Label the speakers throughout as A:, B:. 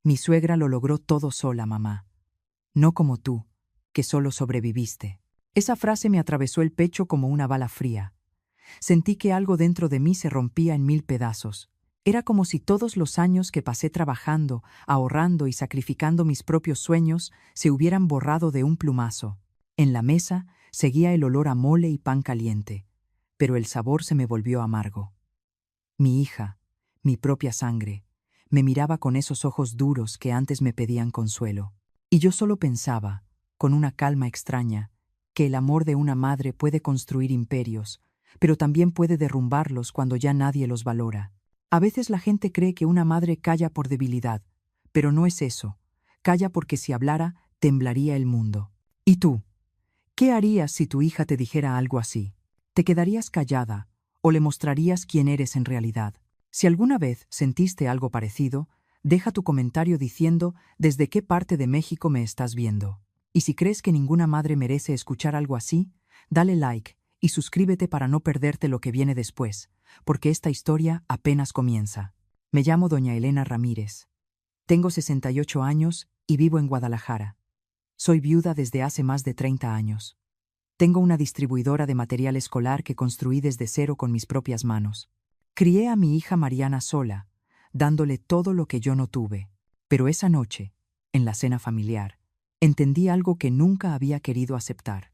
A: Mi suegra lo logró todo sola, mamá. No como tú, que solo sobreviviste. Esa frase me atravesó el pecho como una bala fría. Sentí que algo dentro de mí se rompía en mil pedazos. Era como si todos los años que pasé trabajando, ahorrando y sacrificando mis propios sueños se hubieran borrado de un plumazo. En la mesa seguía el olor a mole y pan caliente, pero el sabor se me volvió amargo. Mi hija, mi propia sangre, me miraba con esos ojos duros que antes me pedían consuelo. Y yo solo pensaba, con una calma extraña, que el amor de una madre puede construir imperios, pero también puede derrumbarlos cuando ya nadie los valora. A veces la gente cree que una madre calla por debilidad, pero no es eso. Calla porque si hablara, temblaría el mundo. ¿Y tú? ¿Qué harías si tu hija te dijera algo así? ¿Te quedarías callada o le mostrarías quién eres en realidad? Si alguna vez sentiste algo parecido, deja tu comentario diciendo desde qué parte de México me estás viendo. Y si crees que ninguna madre merece escuchar algo así, dale like y suscríbete para no perderte lo que viene después, porque esta historia apenas comienza. Me llamo doña Elena Ramírez. Tengo 68 años y vivo en Guadalajara. Soy viuda desde hace más de 30 años. Tengo una distribuidora de material escolar que construí desde cero con mis propias manos. Crié a mi hija Mariana sola, dándole todo lo que yo no tuve. Pero esa noche, en la cena familiar, entendí algo que nunca había querido aceptar.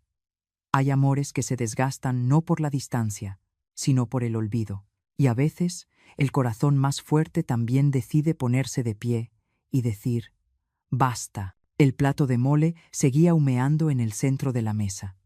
A: Hay amores que se desgastan no por la distancia, sino por el olvido. Y a veces, el corazón más fuerte también decide ponerse de pie y decir, basta. El plato de mole seguía humeando en el centro de la mesa.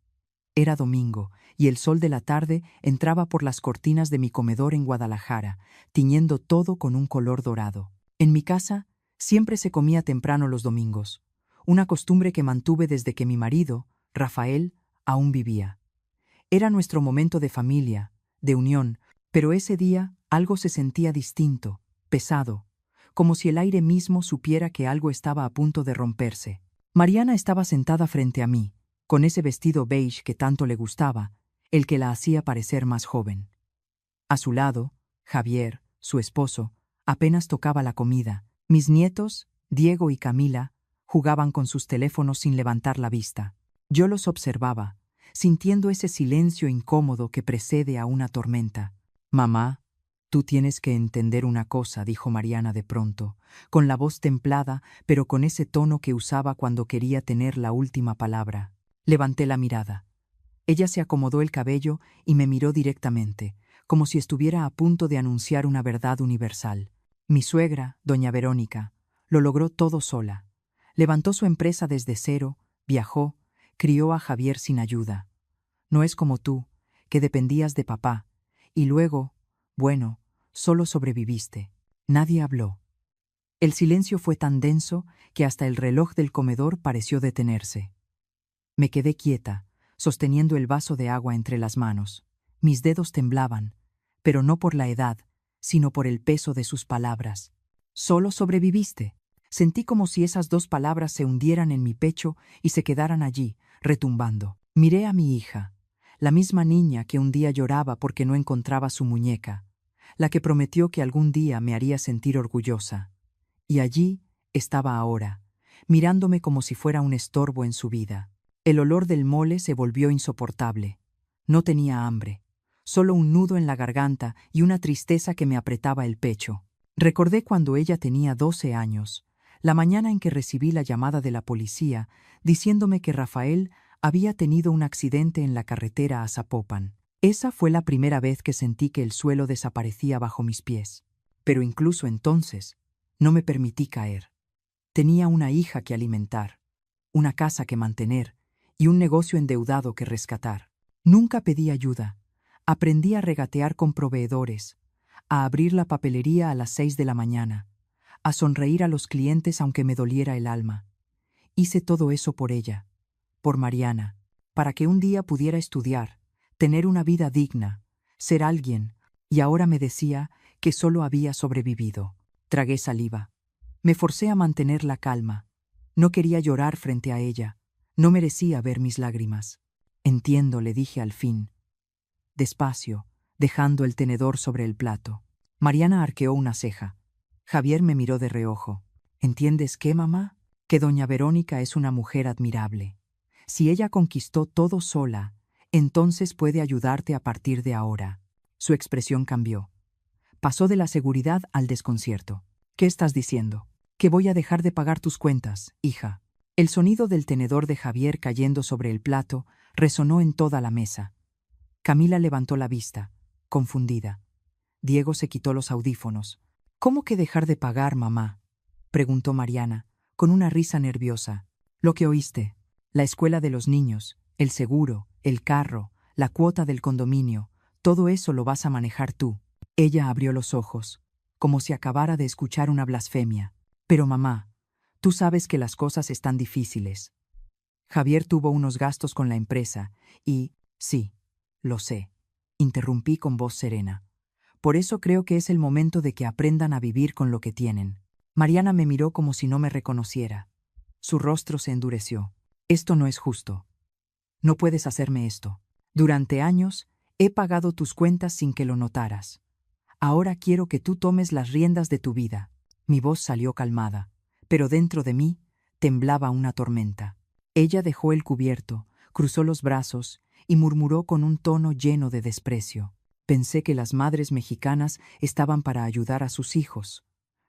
A: Era domingo, y el sol de la tarde entraba por las cortinas de mi comedor en Guadalajara, tiñendo todo con un color dorado. En mi casa, siempre se comía temprano los domingos, una costumbre que mantuve desde que mi marido, Rafael, aún vivía. Era nuestro momento de familia, de unión, pero ese día algo se sentía distinto, pesado, como si el aire mismo supiera que algo estaba a punto de romperse. Mariana estaba sentada frente a mí, con ese vestido beige que tanto le gustaba, el que la hacía parecer más joven. A su lado, Javier, su esposo, apenas tocaba la comida. Mis nietos, Diego y Camila, jugaban con sus teléfonos sin levantar la vista. Yo los observaba, sintiendo ese silencio incómodo que precede a una tormenta. Mamá, tú tienes que entender una cosa, dijo Mariana de pronto, con la voz templada, pero con ese tono que usaba cuando quería tener la última palabra. Levanté la mirada. Ella se acomodó el cabello y me miró directamente, como si estuviera a punto de anunciar una verdad universal. Mi suegra, doña Verónica, lo logró todo sola. Levantó su empresa desde cero, viajó, crió a Javier sin ayuda. No es como tú, que dependías de papá, y luego, bueno, solo sobreviviste. Nadie habló. El silencio fue tan denso que hasta el reloj del comedor pareció detenerse. Me quedé quieta, sosteniendo el vaso de agua entre las manos. Mis dedos temblaban, pero no por la edad, sino por el peso de sus palabras. «Solo sobreviviste». Sentí como si esas dos palabras se hundieran en mi pecho y se quedaran allí, retumbando. Miré a mi hija, la misma niña que un día lloraba porque no encontraba su muñeca, la que prometió que algún día me haría sentir orgullosa. Y allí estaba ahora, mirándome como si fuera un estorbo en su vida. El olor del mole se volvió insoportable. No tenía hambre, solo un nudo en la garganta y una tristeza que me apretaba el pecho. Recordé cuando ella tenía 12 años, la mañana en que recibí la llamada de la policía diciéndome que Rafael había tenido un accidente en la carretera a Zapopan. Esa fue la primera vez que sentí que el suelo desaparecía bajo mis pies. Pero incluso entonces, no me permití caer. Tenía una hija que alimentar, una casa que mantener y un negocio endeudado que rescatar. Nunca pedí ayuda. Aprendí a regatear con proveedores, a abrir la papelería a las 6 de la mañana, a sonreír a los clientes aunque me doliera el alma. Hice todo eso por ella, por Mariana, para que un día pudiera estudiar, tener una vida digna, ser alguien, y ahora me decía que solo había sobrevivido. Tragué saliva. Me forcé a mantener la calma. No quería llorar frente a ella. No merecía ver mis lágrimas. Entiendo, le dije al fin. Despacio, dejando el tenedor sobre el plato. Mariana arqueó una ceja. Javier me miró de reojo. ¿Entiendes qué, mamá? Que doña Verónica es una mujer admirable. Si ella conquistó todo sola, entonces puede ayudarte a partir de ahora. Su expresión cambió. Pasó de la seguridad al desconcierto. ¿Qué estás diciendo? Que voy a dejar de pagar tus cuentas, hija. El sonido del tenedor de Javier cayendo sobre el plato resonó en toda la mesa. Camila levantó la vista, confundida. Diego se quitó los audífonos. ¿Cómo que dejar de pagar, mamá?, preguntó Mariana, con una risa nerviosa. Lo que oíste. La escuela de los niños, el seguro, el carro, la cuota del condominio, todo eso lo vas a manejar tú. Ella abrió los ojos, como si acabara de escuchar una blasfemia. Pero mamá, tú sabes que las cosas están difíciles. Javier tuvo unos gastos con la empresa y, sí, lo sé, interrumpí con voz serena. Por eso creo que es el momento de que aprendan a vivir con lo que tienen. Mariana me miró como si no me reconociera. Su rostro se endureció. Esto no es justo. No puedes hacerme esto. Durante años he pagado tus cuentas sin que lo notaras. Ahora quiero que tú tomes las riendas de tu vida. Mi voz salió calmada, pero dentro de mí temblaba una tormenta. Ella dejó el cubierto, cruzó los brazos y murmuró con un tono lleno de desprecio. Pensé que las madres mexicanas estaban para ayudar a sus hijos,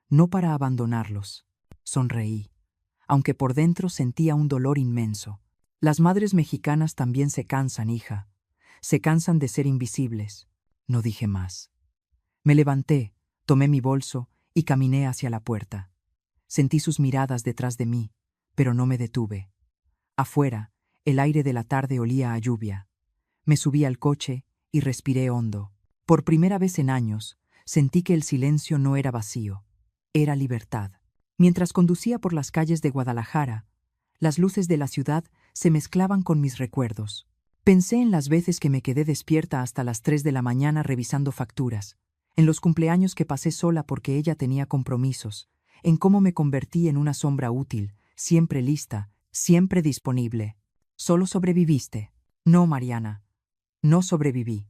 A: no para abandonarlos. Sonreí, aunque por dentro sentía un dolor inmenso. Las madres mexicanas también se cansan, hija. Se cansan de ser invisibles. No dije más. Me levanté, tomé mi bolso y caminé hacia la puerta. Sentí sus miradas detrás de mí, pero no me detuve. Afuera, el aire de la tarde olía a lluvia. Me subí al coche y respiré hondo. Por primera vez en años, sentí que el silencio no era vacío, era libertad. Mientras conducía por las calles de Guadalajara, las luces de la ciudad se mezclaban con mis recuerdos. Pensé en las veces que me quedé despierta hasta las 3 de la mañana revisando facturas, en los cumpleaños que pasé sola porque ella tenía compromisos, en cómo me convertí en una sombra útil, siempre lista, siempre disponible. ¿Solo sobreviviste? No, Mariana, no sobreviví.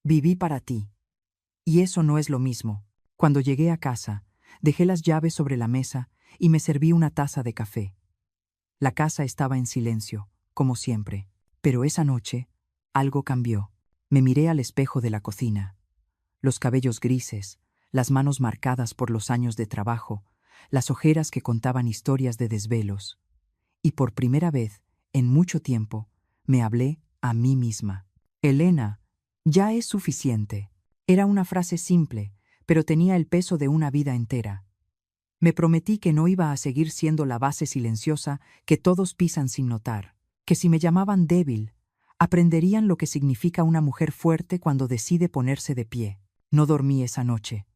A: Viví para ti. Y eso no es lo mismo. Cuando llegué a casa, dejé las llaves sobre la mesa y me serví una taza de café. La casa estaba en silencio, como siempre, pero esa noche algo cambió. Me miré al espejo de la cocina. Los cabellos grises, las manos marcadas por los años de trabajo, las ojeras que contaban historias de desvelos. Y por primera vez, en mucho tiempo, me hablé a mí misma. Elena, ya es suficiente. Era una frase simple, pero tenía el peso de una vida entera. Me prometí que no iba a seguir siendo la base silenciosa que todos pisan sin notar, que si me llamaban débil, aprenderían lo que significa una mujer fuerte cuando decide ponerse de pie. No dormí esa noche.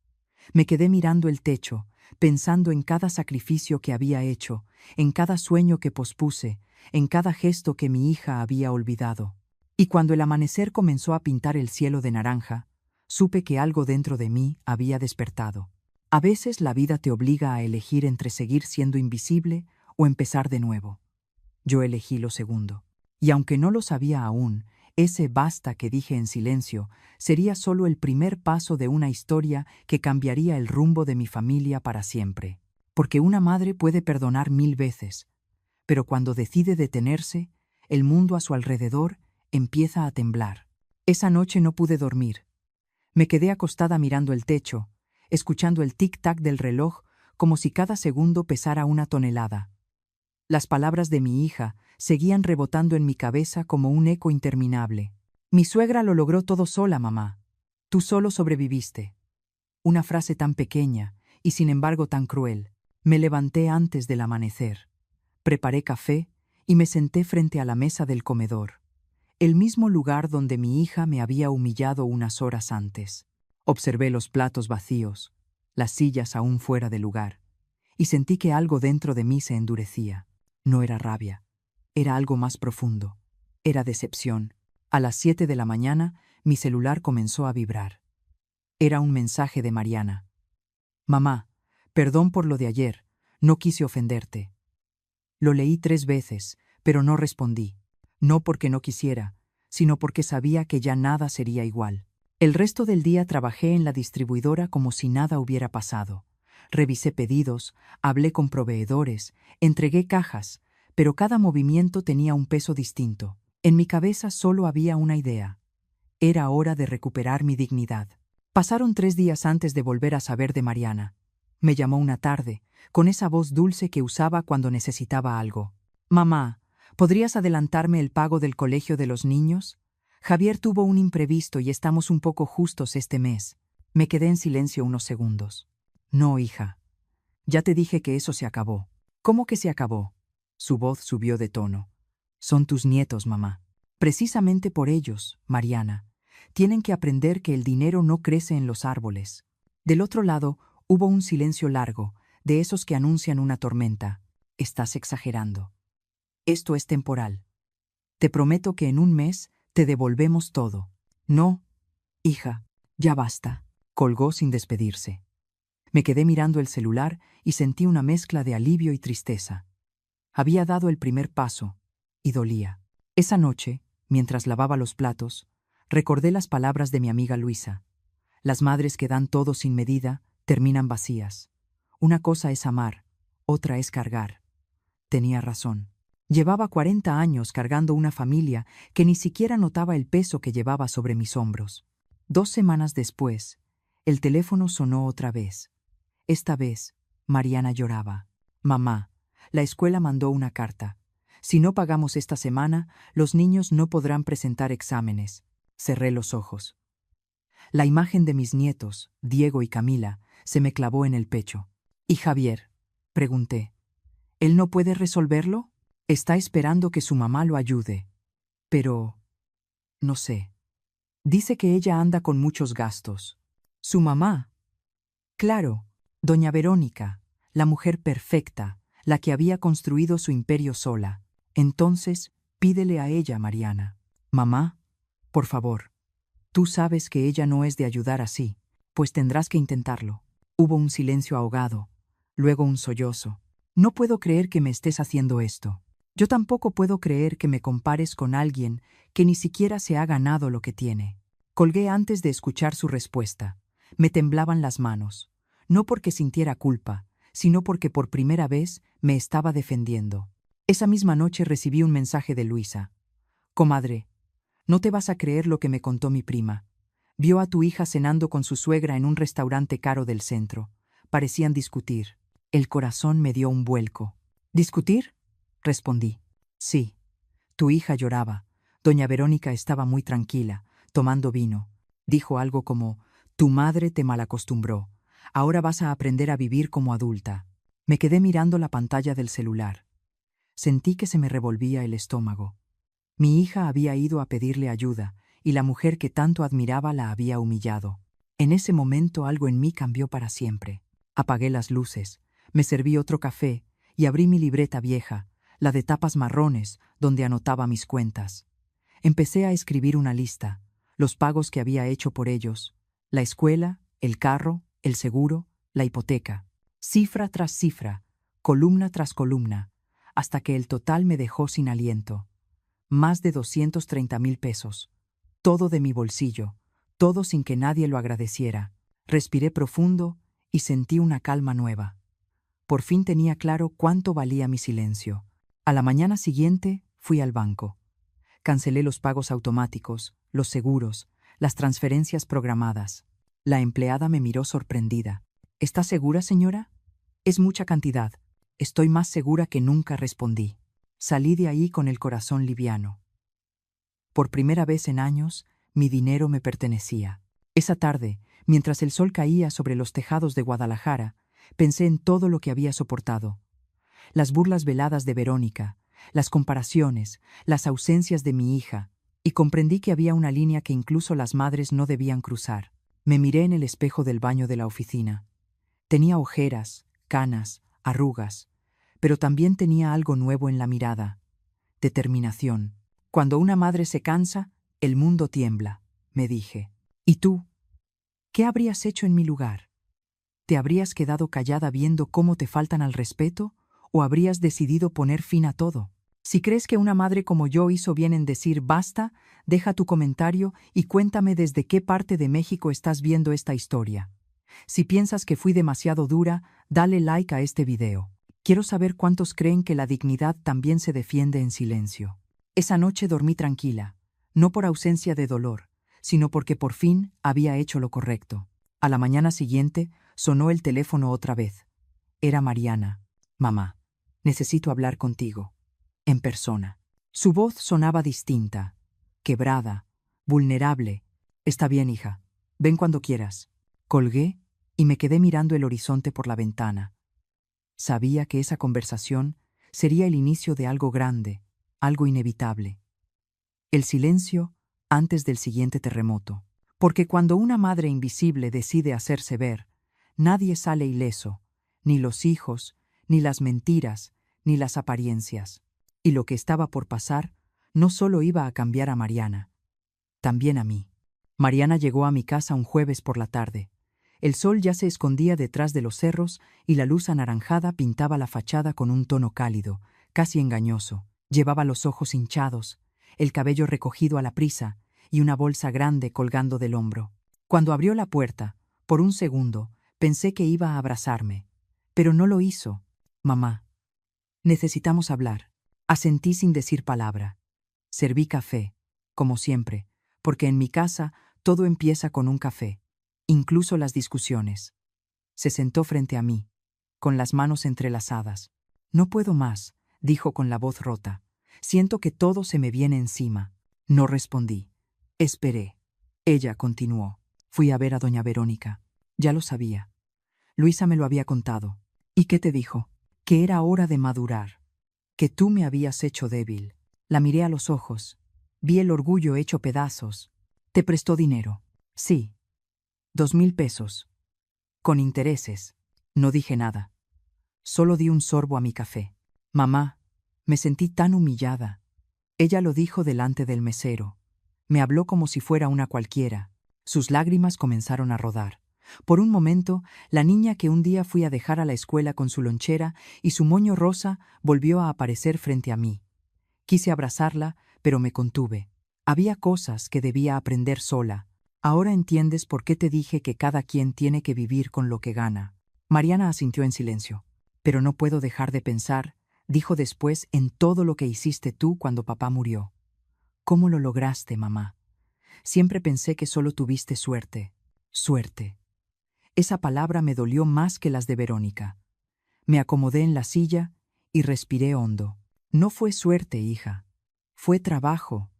A: Me quedé mirando el techo, pensando en cada sacrificio que había hecho, en cada sueño que pospuse, en cada gesto que mi hija había olvidado. Y cuando el amanecer comenzó a pintar el cielo de naranja, supe que algo dentro de mí había despertado. A veces la vida te obliga a elegir entre seguir siendo invisible o empezar de nuevo. Yo elegí lo segundo. Y aunque no lo sabía aún, ese basta que dije en silencio sería solo el primer paso de una historia que cambiaría el rumbo de mi familia para siempre. Porque una madre puede perdonar 1000 veces, pero cuando decide detenerse, el mundo a su alrededor empieza a temblar. Esa noche no pude dormir. Me quedé acostada mirando el techo, escuchando el tic-tac del reloj como si cada segundo pesara una tonelada. Las palabras de mi hija seguían rebotando en mi cabeza como un eco interminable. Mi suegra lo logró todo sola, mamá. Tú solo sobreviviste. Una frase tan pequeña y sin embargo tan cruel. Me levanté antes del amanecer. Preparé café y me senté frente a la mesa del comedor, el mismo lugar donde mi hija me había humillado unas horas antes. Observé los platos vacíos, las sillas aún fuera de lugar, y sentí que algo dentro de mí se endurecía. No era rabia, era algo más profundo. Era decepción. A las 7 de la mañana, mi celular comenzó a vibrar. Era un mensaje de Mariana. Mamá, perdón por lo de ayer, no quise ofenderte. Lo leí 3 veces, pero no respondí. No porque no quisiera, sino porque sabía que ya nada sería igual. El resto del día trabajé en la distribuidora como si nada hubiera pasado. Revisé pedidos, hablé con proveedores, entregué cajas, pero cada movimiento tenía un peso distinto. En mi cabeza solo había una idea. Era hora de recuperar mi dignidad. Pasaron 3 días antes de volver a saber de Mariana. Me llamó una tarde, con esa voz dulce que usaba cuando necesitaba algo. «Mamá, ¿podrías adelantarme el pago del colegio de los niños? Javier tuvo un imprevisto y estamos un poco justos este mes». Me quedé en silencio unos segundos. «No, hija. Ya te dije que eso se acabó». «¿Cómo que se acabó?». Su voz subió de tono. «Son tus nietos, mamá. Precisamente por ellos, Mariana. Tienen que aprender que el dinero no crece en los árboles». Del otro lado, hubo un silencio largo, de esos que anuncian una tormenta. «Estás exagerando. Esto es temporal. Te prometo que en un mes te devolvemos todo». «No, hija, ya basta», colgó sin despedirse. Me quedé mirando el celular y sentí una mezcla de alivio y tristeza. Había dado el primer paso, y dolía. Esa noche, mientras lavaba los platos, recordé las palabras de mi amiga Luisa. Las madres que dan todo sin medida terminan vacías. Una cosa es amar, otra es cargar. Tenía razón. Llevaba 40 años cargando una familia que ni siquiera notaba el peso que llevaba sobre mis hombros. 2 semanas después, el teléfono sonó otra vez. Esta vez, Mariana lloraba. «Mamá, la escuela mandó una carta. Si no pagamos esta semana, los niños no podrán presentar exámenes». Cerré los ojos. La imagen de mis nietos, Diego y Camila, se me clavó en el pecho. «¿Y Javier?», pregunté. «¿Él no puede resolverlo? Está esperando que su mamá lo ayude. Pero no sé. Dice que ella anda con muchos gastos». «¿Su mamá?». «Claro, doña Verónica, la mujer perfecta, la que había construido su imperio sola. Entonces, pídele a ella, Mariana». «Mamá, por favor. Tú sabes que ella no es de ayudar así, pues tendrás que intentarlo». Hubo un silencio ahogado, luego un sollozo. «No puedo creer que me estés haciendo esto. Yo tampoco puedo creer que me compares con alguien que ni siquiera se ha ganado lo que tiene». Colgué antes de escuchar su respuesta. Me temblaban las manos, no porque sintiera culpa, sino porque por primera vez me estaba defendiendo. Esa misma noche recibí un mensaje de Luisa. «Comadre, no te vas a creer lo que me contó mi prima. Vio a tu hija cenando con su suegra en un restaurante caro del centro. Parecían discutir». El corazón me dio un vuelco. «¿Discutir?», respondí. «Sí. Tu hija lloraba. Doña Verónica estaba muy tranquila, tomando vino. Dijo algo como: tu madre te malacostumbró. Ahora vas a aprender a vivir como adulta». Me quedé mirando la pantalla del celular. Sentí que se me revolvía el estómago. Mi hija había ido a pedirle ayuda, y la mujer que tanto admiraba la había humillado. En ese momento algo en mí cambió para siempre. Apagué las luces, me serví otro café y abrí mi libreta vieja, la de tapas marrones, donde anotaba mis cuentas. Empecé a escribir una lista, los pagos que había hecho por ellos, la escuela, el carro, el seguro, la hipoteca. Cifra tras cifra, columna tras columna, hasta que el total me dejó sin aliento. Más de 230,000 pesos. Todo de mi bolsillo, todo sin que nadie lo agradeciera. Respiré profundo y sentí una calma nueva. Por fin tenía claro cuánto valía mi silencio. A la mañana siguiente fui al banco. Cancelé los pagos automáticos, los seguros, las transferencias programadas. La empleada me miró sorprendida. «¿Está segura, señora?». «Es mucha cantidad». «Estoy más segura que nunca», respondí. Salí de ahí con el corazón liviano. Por primera vez en años, mi dinero me pertenecía. Esa tarde, mientras el sol caía sobre los tejados de Guadalajara, pensé en todo lo que había soportado. Las burlas veladas de Verónica, las comparaciones, las ausencias de mi hija, y comprendí que había una línea que incluso las madres no debían cruzar. Me miré en el espejo del baño de la oficina. Tenía ojeras, canas, arrugas, pero también tenía algo nuevo en la mirada: determinación. Cuando una madre se cansa, el mundo tiembla, me dije. ¿Y tú? ¿Qué habrías hecho en mi lugar? ¿Te habrías quedado callada viendo cómo te faltan al respeto o habrías decidido poner fin a todo? Si crees que una madre como yo hizo bien en decir basta, deja tu comentario y cuéntame desde qué parte de México estás viendo esta historia. Si piensas que fui demasiado dura, dale like a este video. Quiero saber cuántos creen que la dignidad también se defiende en silencio. Esa noche dormí tranquila, no por ausencia de dolor, sino porque por fin había hecho lo correcto. A la mañana siguiente sonó el teléfono otra vez. Era Mariana. Mamá, necesito hablar contigo. En persona. Su voz sonaba distinta, quebrada, vulnerable. Está bien, hija. Ven cuando quieras. Colgué y me quedé mirando el horizonte por la ventana. Sabía que esa conversación sería el inicio de algo grande, algo inevitable. El silencio antes del siguiente terremoto. Porque cuando una madre invisible decide hacerse ver, nadie sale ileso, ni los hijos, ni las mentiras, ni las apariencias. Y lo que estaba por pasar no solo iba a cambiar a Mariana, también a mí. Mariana llegó a mi casa un jueves por la tarde. El sol ya se escondía detrás de los cerros y la luz anaranjada pintaba la fachada con un tono cálido, casi engañoso. Llevaba los ojos hinchados, el cabello recogido a la prisa y una bolsa grande colgando del hombro. Cuando abrió la puerta, por un segundo, pensé que iba a abrazarme, pero no lo hizo. Mamá, necesitamos hablar. Asentí sin decir palabra. Serví café, como siempre, porque en mi casa todo empieza con un café, incluso las discusiones. Se sentó frente a mí, con las manos entrelazadas. No puedo más, dijo con la voz rota. Siento que todo se me viene encima. No respondí. Esperé. Ella continuó. Fui a ver a doña Verónica. Ya lo sabía. Luisa me lo había contado. ¿Y qué te dijo? Que era hora de madurar. Que tú me habías hecho débil. La miré a los ojos. Vi el orgullo hecho pedazos. ¿Te prestó dinero? Sí. 2,000 pesos. Con intereses. No dije nada. Solo di un sorbo a mi café. Mamá, me sentí tan humillada. Ella lo dijo delante del mesero. Me habló como si fuera una cualquiera. Sus lágrimas comenzaron a rodar. Por un momento, la niña que un día fui a dejar a la escuela con su lonchera y su moño rosa volvió a aparecer frente a mí. Quise abrazarla, pero me contuve. Había cosas que debía aprender sola. Ahora entiendes por qué te dije que cada quien tiene que vivir con lo que gana. Mariana asintió en silencio. Pero no puedo dejar de pensar, dijo después, en todo lo que hiciste tú cuando papá murió. ¿Cómo lo lograste, mamá? Siempre pensé que solo tuviste suerte. Suerte. Esa palabra me dolió más que las de Verónica. Me acomodé en la silla y respiré hondo. No fue suerte, hija. Fue trabajo.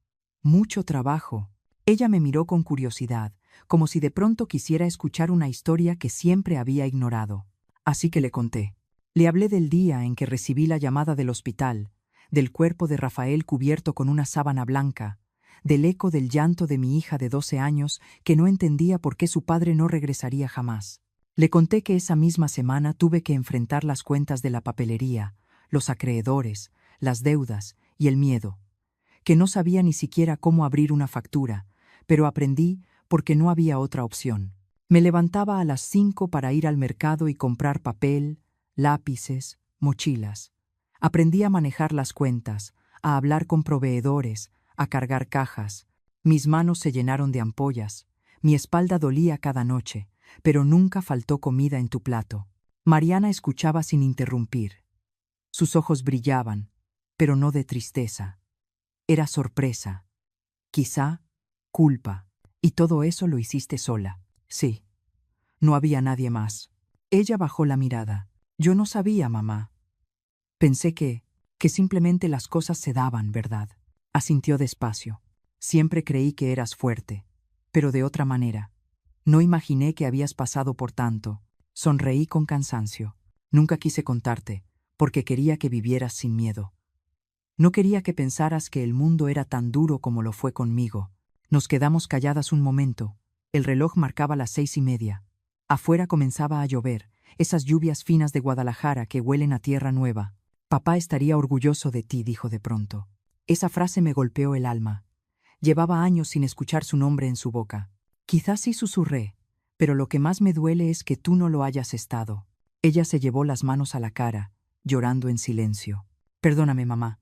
A: Mucho trabajo. Ella me miró con curiosidad, como si de pronto quisiera escuchar una historia que siempre había ignorado. Así que le conté. Le hablé del día en que recibí la llamada del hospital, del cuerpo de Rafael cubierto con una sábana blanca, del eco del llanto de mi hija de 12 años que no entendía por qué su padre no regresaría jamás. Le conté que esa misma semana tuve que enfrentar las cuentas de la papelería, los acreedores, las deudas y el miedo, que no sabía ni siquiera cómo abrir una factura, pero aprendí porque no había otra opción. Me levantaba a las 5 para ir al mercado y comprar papel, lápices, mochilas. Aprendí a manejar las cuentas, a hablar con proveedores, a cargar cajas. Mis manos se llenaron de ampollas. Mi espalda dolía cada noche, pero nunca faltó comida en tu plato. Mariana escuchaba sin interrumpir. Sus ojos brillaban, pero no de tristeza. Era sorpresa. Quizá culpa. Y todo eso lo hiciste sola. Sí. No había nadie más. Ella bajó la mirada. Yo no sabía, mamá. Pensé que simplemente las cosas se daban, ¿verdad? Asintió despacio. Siempre creí que eras fuerte, pero de otra manera. No imaginé que habías pasado por tanto. Sonreí con cansancio. Nunca quise contarte, porque quería que vivieras sin miedo. No quería que pensaras que el mundo era tan duro como lo fue conmigo. Nos quedamos calladas un momento. El reloj marcaba las 6:30. Afuera comenzaba a llover, esas lluvias finas de Guadalajara que huelen a tierra nueva. Papá estaría orgulloso de ti, dijo de pronto. Esa frase me golpeó el alma. Llevaba años sin escuchar su nombre en su boca. Quizás sí susurré, pero lo que más me duele es que tú no lo hayas estado. Ella se llevó las manos a la cara, llorando en silencio. Perdóname, mamá.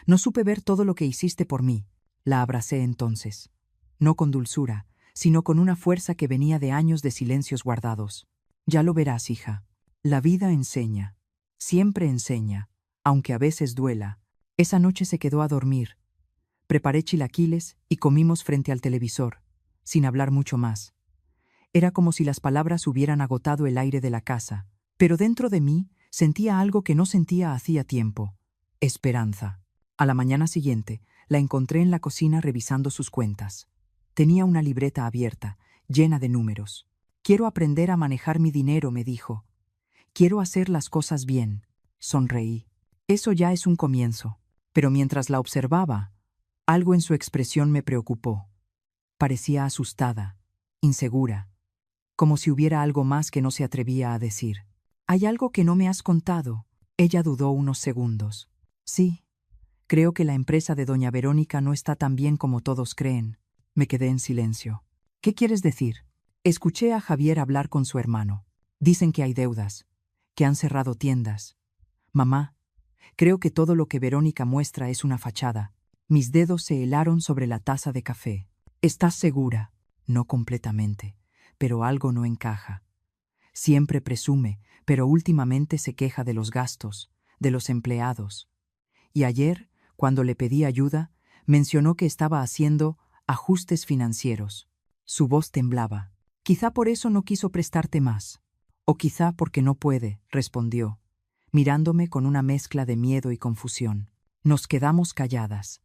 A: No supe ver todo lo que hiciste por mí. La abracé entonces. No con dulzura, sino con una fuerza que venía de años de silencios guardados. Ya lo verás, hija. La vida enseña. Siempre enseña, aunque a veces duela. Esa noche se quedó a dormir. Preparé chilaquiles y comimos frente al televisor, sin hablar mucho más. Era como si las palabras hubieran agotado el aire de la casa, pero dentro de mí sentía algo que no sentía hacía tiempo: esperanza. A la mañana siguiente, la encontré en la cocina revisando sus cuentas. Tenía una libreta abierta, llena de números. Quiero aprender a manejar mi dinero, me dijo. Quiero hacer las cosas bien. Sonreí. Eso ya es un comienzo. Pero mientras la observaba, algo en su expresión me preocupó. Parecía asustada, insegura, como si hubiera algo más que no se atrevía a decir. «¿Hay algo que no me has contado?» Ella dudó unos segundos. «Sí, creo que la empresa de doña Verónica no está tan bien como todos creen». Me quedé en silencio. «¿Qué quieres decir?» Escuché a Javier hablar con su hermano. «Dicen que hay deudas, que han cerrado tiendas. Mamá, creo que todo lo que Verónica muestra es una fachada». Mis dedos se helaron sobre la taza de café. «¿Estás segura?» «No completamente, pero algo no encaja. Siempre presume, pero últimamente se queja de los gastos, de los empleados. Y ayer, cuando le pedí ayuda, mencionó que estaba haciendo ajustes financieros». Su voz temblaba. «Quizá por eso no quiso prestarte más. O quizá porque no puede», respondió, mirándome con una mezcla de miedo y confusión. Nos quedamos calladas.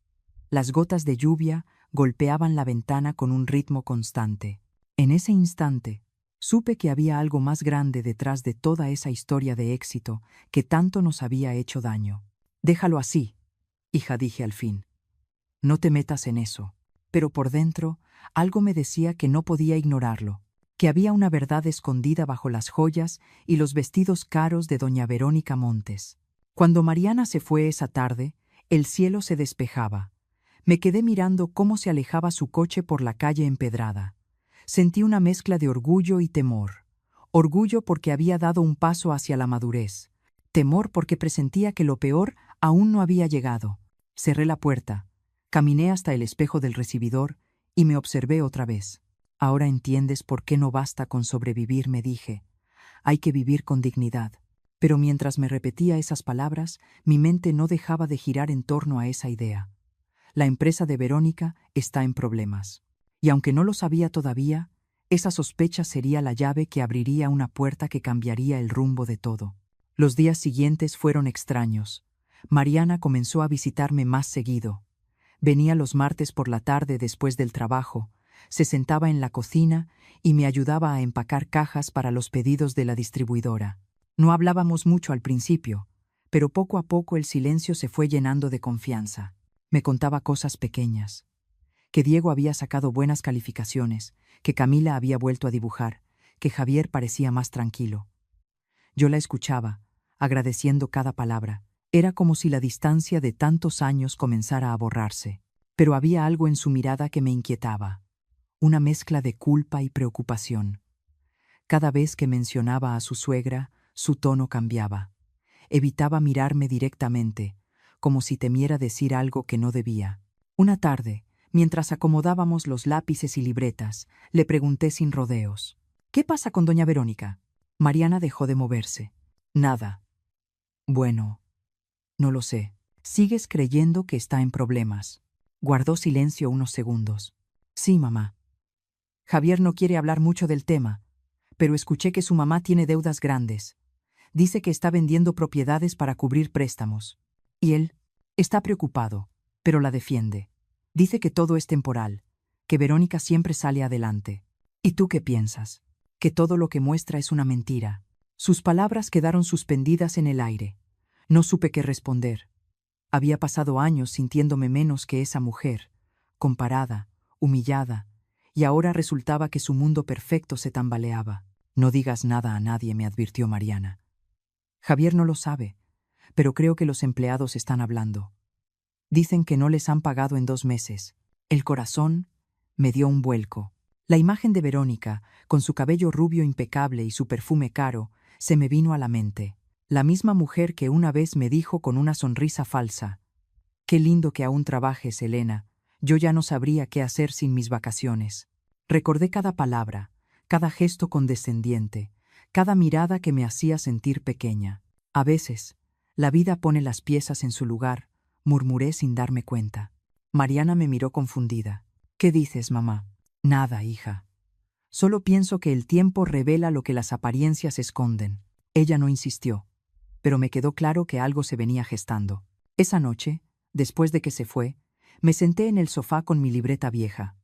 A: Las gotas de lluvia golpeaban la ventana con un ritmo constante. En ese instante, supe que había algo más grande detrás de toda esa historia de éxito que tanto nos había hecho daño. «Déjalo así, hija», dije al fin. «No te metas en eso». Pero por dentro, algo me decía que no podía ignorarlo, que había una verdad escondida bajo las joyas y los vestidos caros de doña Verónica Montes. Cuando Mariana se fue esa tarde, el cielo se despejaba. Me quedé mirando cómo se alejaba su coche por la calle empedrada. Sentí una mezcla de orgullo y temor. Orgullo porque había dado un paso hacia la madurez. Temor porque presentía que lo peor aún no había llegado. Cerré la puerta, caminé hasta el espejo del recibidor y me observé otra vez. «Ahora entiendes por qué no basta con sobrevivir», me dije. «Hay que vivir con dignidad». Pero mientras me repetía esas palabras, mi mente no dejaba de girar en torno a esa idea. La empresa de Verónica está en problemas. Y aunque no lo sabía todavía, esa sospecha sería la llave que abriría una puerta que cambiaría el rumbo de todo. Los días siguientes fueron extraños. Mariana comenzó a visitarme más seguido. Venía los martes por la tarde después del trabajo, se sentaba en la cocina y me ayudaba a empacar cajas para los pedidos de la distribuidora. No hablábamos mucho al principio, pero poco a poco el silencio se fue llenando de confianza. Me contaba cosas pequeñas: que Diego había sacado buenas calificaciones, que Camila había vuelto a dibujar, que Javier parecía más tranquilo. Yo la escuchaba, agradeciendo cada palabra. Era como si la distancia de tantos años comenzara a borrarse. Pero había algo en su mirada que me inquietaba, una mezcla de culpa y preocupación. Cada vez que mencionaba a su suegra, su tono cambiaba. Evitaba mirarme directamente, como si temiera decir algo que no debía. Una tarde, mientras acomodábamos los lápices y libretas, le pregunté sin rodeos: «¿Qué pasa con doña Verónica?» Mariana dejó de moverse. «Nada». «Bueno, no lo sé. ¿Sigues creyendo que está en problemas?» Guardó silencio unos segundos. «Sí, mamá. Javier no quiere hablar mucho del tema, pero escuché que su mamá tiene deudas grandes. Dice que está vendiendo propiedades para cubrir préstamos. Y él está preocupado, pero la defiende. Dice que todo es temporal, que Verónica siempre sale adelante. ¿Y tú qué piensas? Que todo lo que muestra es una mentira». Sus palabras quedaron suspendidas en el aire. No supe qué responder. Había pasado años sintiéndome menos que esa mujer, comparada, humillada, y ahora resultaba que su mundo perfecto se tambaleaba. «No digas nada a nadie», me advirtió Mariana. «Javier no lo sabe, pero creo que los empleados están hablando. Dicen que no les han pagado en 2 meses. El corazón me dio un vuelco. La imagen de Verónica, con su cabello rubio impecable y su perfume caro, se me vino a la mente. La misma mujer que una vez me dijo con una sonrisa falsa: «Qué lindo que aún trabajes, Elena. Yo ya no sabría qué hacer sin mis vacaciones». Recordé cada palabra, cada gesto condescendiente, cada mirada que me hacía sentir pequeña. A veces, la vida pone las piezas en su lugar, murmuré sin darme cuenta. Mariana me miró confundida. ¿Qué dices, mamá? Nada, hija. Solo pienso que el tiempo revela lo que las apariencias esconden. Ella no insistió, pero me quedó claro que algo se venía gestando. Esa noche, después de que se fue, me senté en el sofá con mi libreta vieja.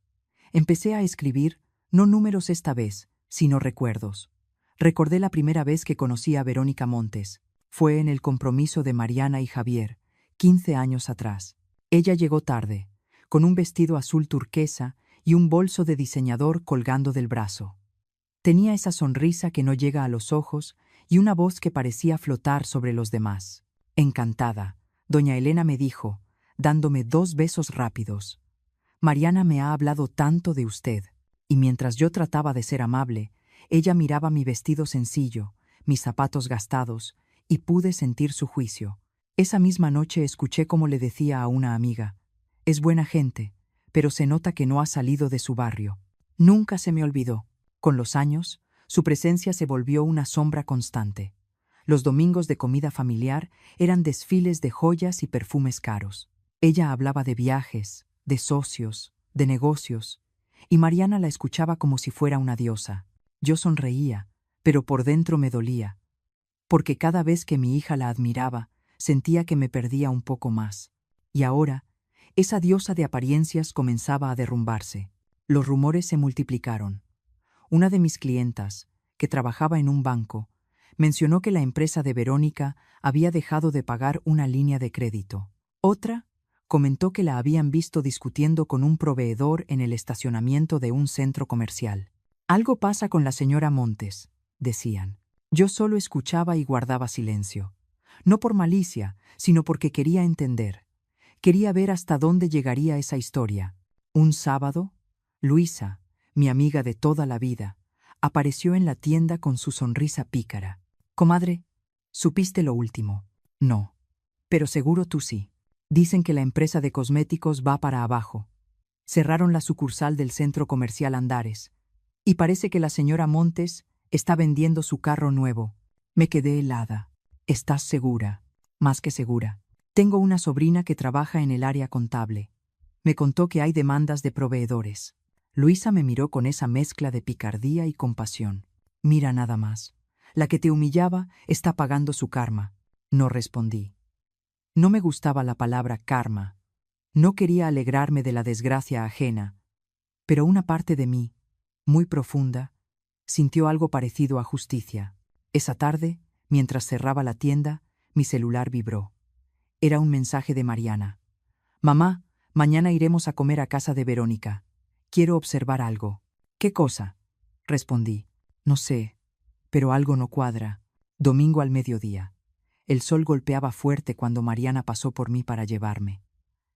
A: Empecé a escribir, no números esta vez, sino recuerdos. Recordé la primera vez que conocí a Verónica Montes. Fue en el compromiso de Mariana y Javier, 15 años atrás. Ella llegó tarde, con un vestido azul turquesa y un bolso de diseñador colgando del brazo. Tenía esa sonrisa que no llega a los ojos y una voz que parecía flotar sobre los demás. Encantada, doña Elena me dijo, dándome 2 besos rápidos. Mariana me ha hablado tanto de usted. Y mientras yo trataba de ser amable, ella miraba mi vestido sencillo, mis zapatos gastados, y pude sentir su juicio. Esa misma noche escuché cómo le decía a una amiga, es buena gente, pero se nota que no ha salido de su barrio. Nunca se me olvidó. Con los años, su presencia se volvió una sombra constante. Los domingos de comida familiar eran desfiles de joyas y perfumes caros. Ella hablaba de viajes, de socios, de negocios, y Mariana la escuchaba como si fuera una diosa. Yo sonreía, pero por dentro me dolía, porque cada vez que mi hija la admiraba, sentía que me perdía un poco más. Y ahora, esa diosa de apariencias comenzaba a derrumbarse. Los rumores se multiplicaron. Una de mis clientas, que trabajaba en un banco, mencionó que la empresa de Verónica había dejado de pagar una línea de crédito. Otra comentó que la habían visto discutiendo con un proveedor en el estacionamiento de un centro comercial. Algo pasa con la señora Montes, decían. Yo solo escuchaba y guardaba silencio. No por malicia, sino porque quería entender. Quería ver hasta dónde llegaría esa historia. Un sábado, Luisa, mi amiga de toda la vida, apareció en la tienda con su sonrisa pícara. Comadre, ¿supiste lo último? No. Pero seguro tú sí. Dicen que la empresa de cosméticos va para abajo. Cerraron la sucursal del centro comercial Andares. Y parece que la señora Montes está vendiendo su carro nuevo. Me quedé helada. ¿Estás segura? Más que segura. Tengo una sobrina que trabaja en el área contable. Me contó que hay demandas de proveedores. Luisa me miró con esa mezcla de picardía y compasión. Mira nada más. La que te humillaba está pagando su karma. No respondí. No me gustaba la palabra karma. No quería alegrarme de la desgracia ajena, pero una parte de mí, muy profunda, sintió algo parecido a justicia. Esa tarde, mientras cerraba la tienda, mi celular vibró. Era un mensaje de Mariana. Mamá, mañana iremos a comer a casa de Verónica. Quiero observar algo. ¿Qué cosa? Respondí. No sé, pero algo no cuadra. Domingo al mediodía. El sol golpeaba fuerte cuando Mariana pasó por mí para llevarme.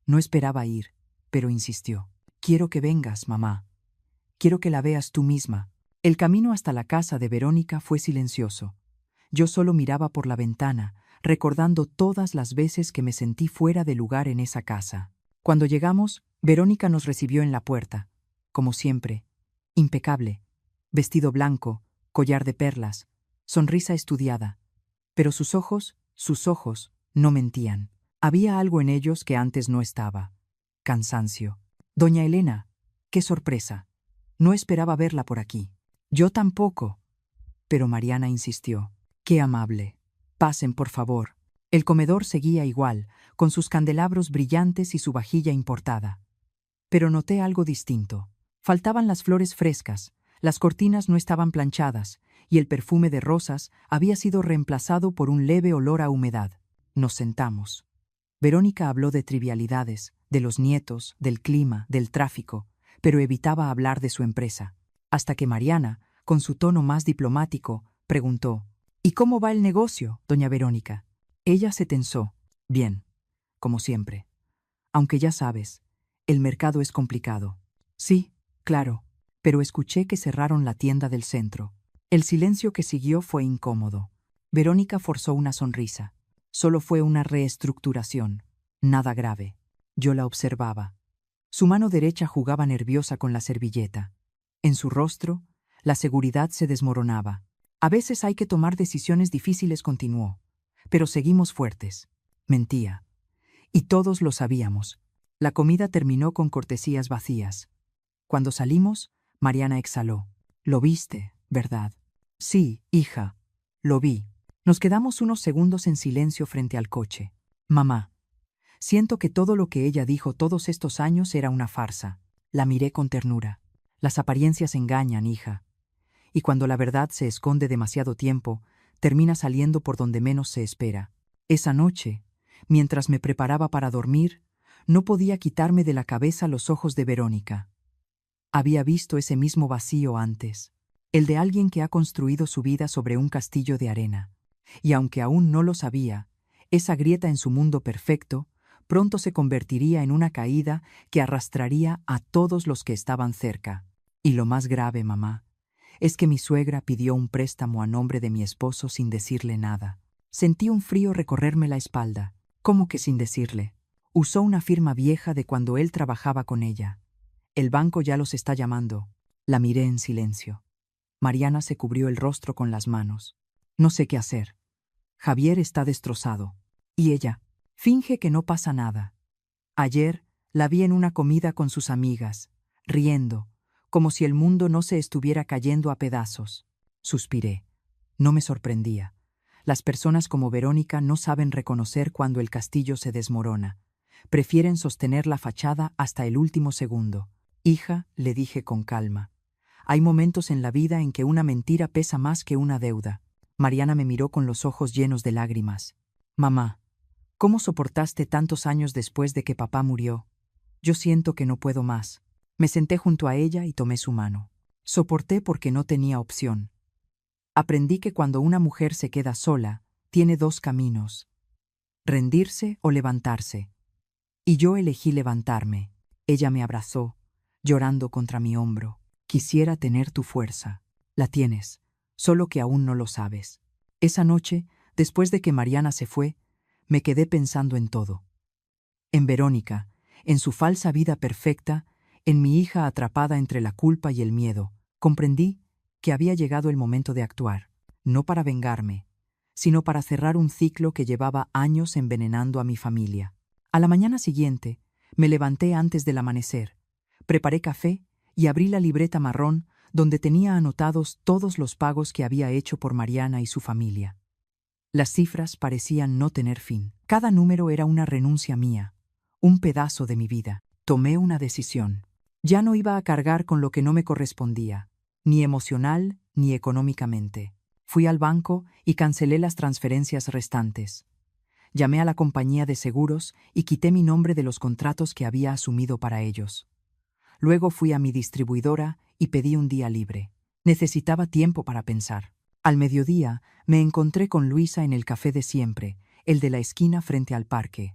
A: No esperaba ir, pero insistió. Quiero que vengas, mamá. Quiero que la veas tú misma. El camino hasta la casa de Verónica fue silencioso. Yo solo miraba por la ventana, recordando todas las veces que me sentí fuera de lugar en esa casa. Cuando llegamos, Verónica nos recibió en la puerta, como siempre, impecable, vestido blanco, collar de perlas, sonrisa estudiada. Pero sus ojos, no mentían. Había algo en ellos que antes no estaba. Cansancio. Doña Elena, qué sorpresa. No esperaba verla por aquí. Yo tampoco. Pero Mariana insistió. Qué amable. Pasen, por favor. El comedor seguía igual, con sus candelabros brillantes y su vajilla importada. Pero noté algo distinto. Faltaban las flores frescas, las cortinas no estaban planchadas, y el perfume de rosas había sido reemplazado por un leve olor a humedad. Nos sentamos. Verónica habló de trivialidades, de los nietos, del clima, del tráfico, pero evitaba hablar de su empresa. Hasta que Mariana, con su tono más diplomático, preguntó: ¿Y cómo va el negocio, doña Verónica? Ella se tensó. Bien, como siempre. Aunque ya sabes, el mercado es complicado. Sí, claro, pero escuché que cerraron la tienda del centro. El silencio que siguió fue incómodo. Verónica forzó una sonrisa. Solo fue una reestructuración, nada grave. Yo la observaba. Su mano derecha jugaba nerviosa con la servilleta. En su rostro, la seguridad se desmoronaba. A veces hay que tomar decisiones difíciles, continuó. Pero seguimos fuertes. Mentía. Y todos lo sabíamos. La comida terminó con cortesías vacías. Cuando salimos, Mariana exhaló. Lo viste, ¿verdad? Sí, hija. Lo vi. Nos quedamos unos segundos en silencio frente al coche. Mamá. Siento que todo lo que ella dijo todos estos años era una farsa. La miré con ternura. Las apariencias engañan, hija. Y cuando la verdad se esconde demasiado tiempo, termina saliendo por donde menos se espera. Esa noche, mientras me preparaba para dormir, no podía quitarme de la cabeza los ojos de Verónica. Había visto ese mismo vacío antes, el de alguien que ha construido su vida sobre un castillo de arena. Y aunque aún no lo sabía, esa grieta en su mundo perfecto pronto se convertiría en una caída que arrastraría a todos los que estaban cerca. Y lo más grave, mamá, es que mi suegra pidió un préstamo a nombre de mi esposo sin decirle nada. Sentí un frío recorrerme la espalda. ¿Cómo que sin decirle? Usó una firma vieja de cuando él trabajaba con ella. El banco ya los está llamando. La miré en silencio. Mariana se cubrió el rostro con las manos. No sé qué hacer. Javier está destrozado. Y ella finge que no pasa nada. Ayer la vi en una comida con sus amigas, riendo, como si el mundo no se estuviera cayendo a pedazos. Suspiré. No me sorprendía. Las personas como Verónica no saben reconocer cuando el castillo se desmorona. Prefieren sostener la fachada hasta el último segundo. Hija, le dije con calma. Hay momentos en la vida en que una mentira pesa más que una deuda. Mariana me miró con los ojos llenos de lágrimas. Mamá, ¿cómo soportaste tantos años después de que papá murió? Yo siento que no puedo más. Me senté junto a ella y tomé su mano. Soporté porque no tenía opción. Aprendí que cuando una mujer se queda sola, tiene dos caminos: rendirse o levantarse. Y yo elegí levantarme. Ella me abrazó, llorando contra mi hombro. Quisiera tener tu fuerza. La tienes, solo que aún no lo sabes. Esa noche, después de que Mariana se fue, me quedé pensando en todo. En Verónica, en su falsa vida perfecta, en mi hija atrapada entre la culpa y el miedo. Comprendí que había llegado el momento de actuar, no para vengarme, sino para cerrar un ciclo que llevaba años envenenando a mi familia. A la mañana siguiente, me levanté antes del amanecer, preparé café y abrí la libreta marrón donde tenía anotados todos los pagos que había hecho por Mariana y su familia. Las cifras parecían no tener fin. Cada número era una renuncia mía, un pedazo de mi vida. Tomé una decisión. Ya no iba a cargar con lo que no me correspondía, ni emocional ni económicamente. Fui al banco y cancelé las transferencias restantes. Llamé a la compañía de seguros y quité mi nombre de los contratos que había asumido para ellos. Luego fui a mi distribuidora y pedí un día libre. Necesitaba tiempo para pensar. Al mediodía me encontré con Luisa en el café de siempre, el de la esquina frente al parque.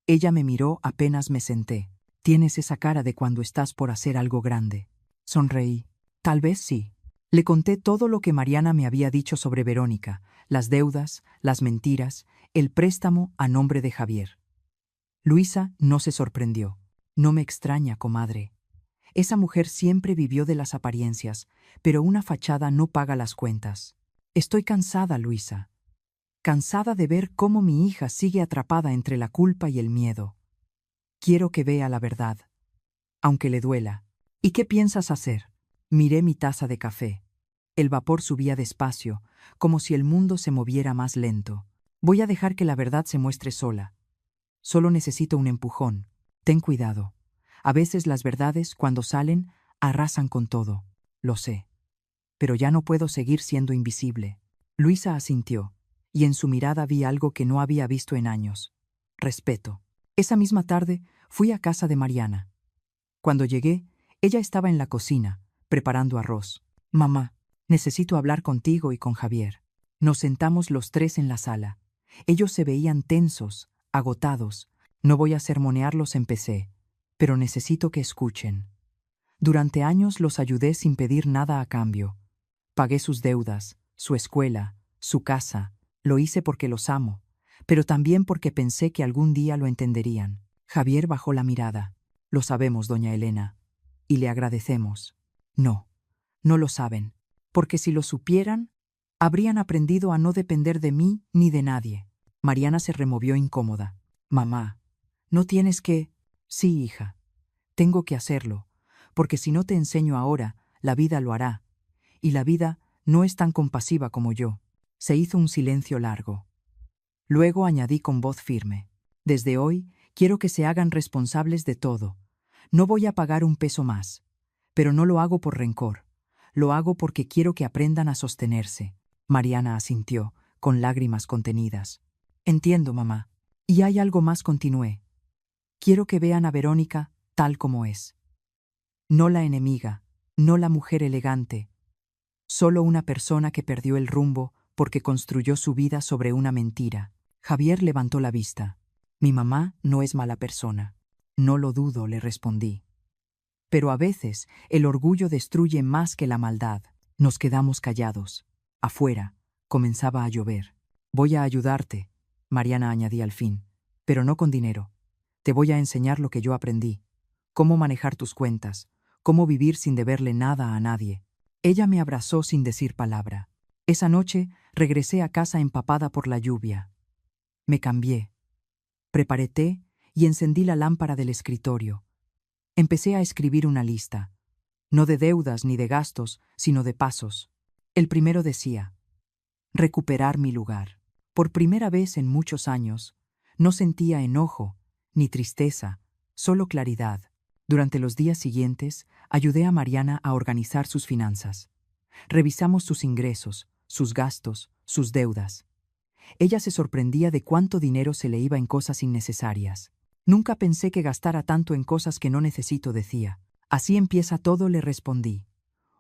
A: Ella me miró apenas me senté. Tienes esa cara de cuando estás por hacer algo grande. Sonreí. Tal vez sí. Le conté todo lo que Mariana me había dicho sobre Verónica, las deudas, las mentiras, el préstamo a nombre de Javier. Luisa no se sorprendió. No me extraña, comadre. Esa mujer siempre vivió de las apariencias, pero una fachada no paga las cuentas. Estoy cansada, Luisa. Cansada de ver cómo mi hija sigue atrapada entre la culpa y el miedo. Quiero que vea la verdad, aunque le duela. ¿Y qué piensas hacer? Miré mi taza de café. El vapor subía despacio, como si el mundo se moviera más lento. Voy a dejar que la verdad se muestre sola. Solo necesito un empujón. Ten cuidado. A veces las verdades, cuando salen, arrasan con todo. Lo sé. Pero ya no puedo seguir siendo invisible. Luisa asintió, y en su mirada vi algo que no había visto en años. Respeto. Esa misma tarde fui a casa de Mariana. Cuando llegué, ella estaba en la cocina, preparando arroz. Mamá, necesito hablar contigo y con Javier. Nos sentamos los tres en la sala. Ellos se veían tensos, agotados. No voy a sermonearlos, empecé, pero necesito que escuchen. Durante años los ayudé sin pedir nada a cambio. Pagué sus deudas, su escuela, su casa. Lo hice porque los amo, pero también porque pensé que algún día lo entenderían. Javier bajó la mirada. Lo sabemos, doña Elena, y le agradecemos. No, no lo saben, porque si lo supieran, Habrían aprendido a no depender de mí ni de nadie. Mariana se removió incómoda. Mamá, no tienes que... Sí, hija. Tengo que hacerlo, porque si no te enseño ahora, la vida lo hará. Y la vida no es tan compasiva como yo. Se hizo un silencio largo. Luego añadí con voz firme. Desde hoy, quiero que se hagan responsables de todo. No voy a pagar un peso más. Pero no lo hago por rencor. Lo hago porque quiero que aprendan a sostenerse. Mariana asintió, con lágrimas contenidas. Entiendo, mamá. Y hay algo más, continué. Quiero que vean a Verónica tal como es. No la enemiga, no la mujer elegante. Solo una persona que perdió el rumbo porque construyó su vida sobre una mentira. Javier levantó la vista. Mi mamá no es mala persona. No lo dudo, le respondí. Pero a veces el orgullo destruye más que la maldad. Nos quedamos callados. Afuera, comenzaba a llover. Voy a ayudarte, Mariana añadía al fin, pero no con dinero. Te voy a enseñar lo que yo aprendí. Cómo manejar tus cuentas, cómo vivir sin deberle nada a nadie. Ella me abrazó sin decir palabra. Esa noche regresé a casa empapada por la lluvia. Me cambié. Preparé té y encendí la lámpara del escritorio. Empecé a escribir una lista, no de deudas ni de gastos, sino de pasos. El primero decía, recuperar mi lugar. Por primera vez en muchos años, no sentía enojo, ni tristeza, solo claridad. Durante los días siguientes, ayudé a Mariana a organizar sus finanzas. Revisamos sus ingresos, sus gastos, sus deudas. Ella se sorprendía de cuánto dinero se le iba en cosas innecesarias. Nunca pensé que gastara tanto en cosas que no necesito, decía. Así empieza todo, le respondí.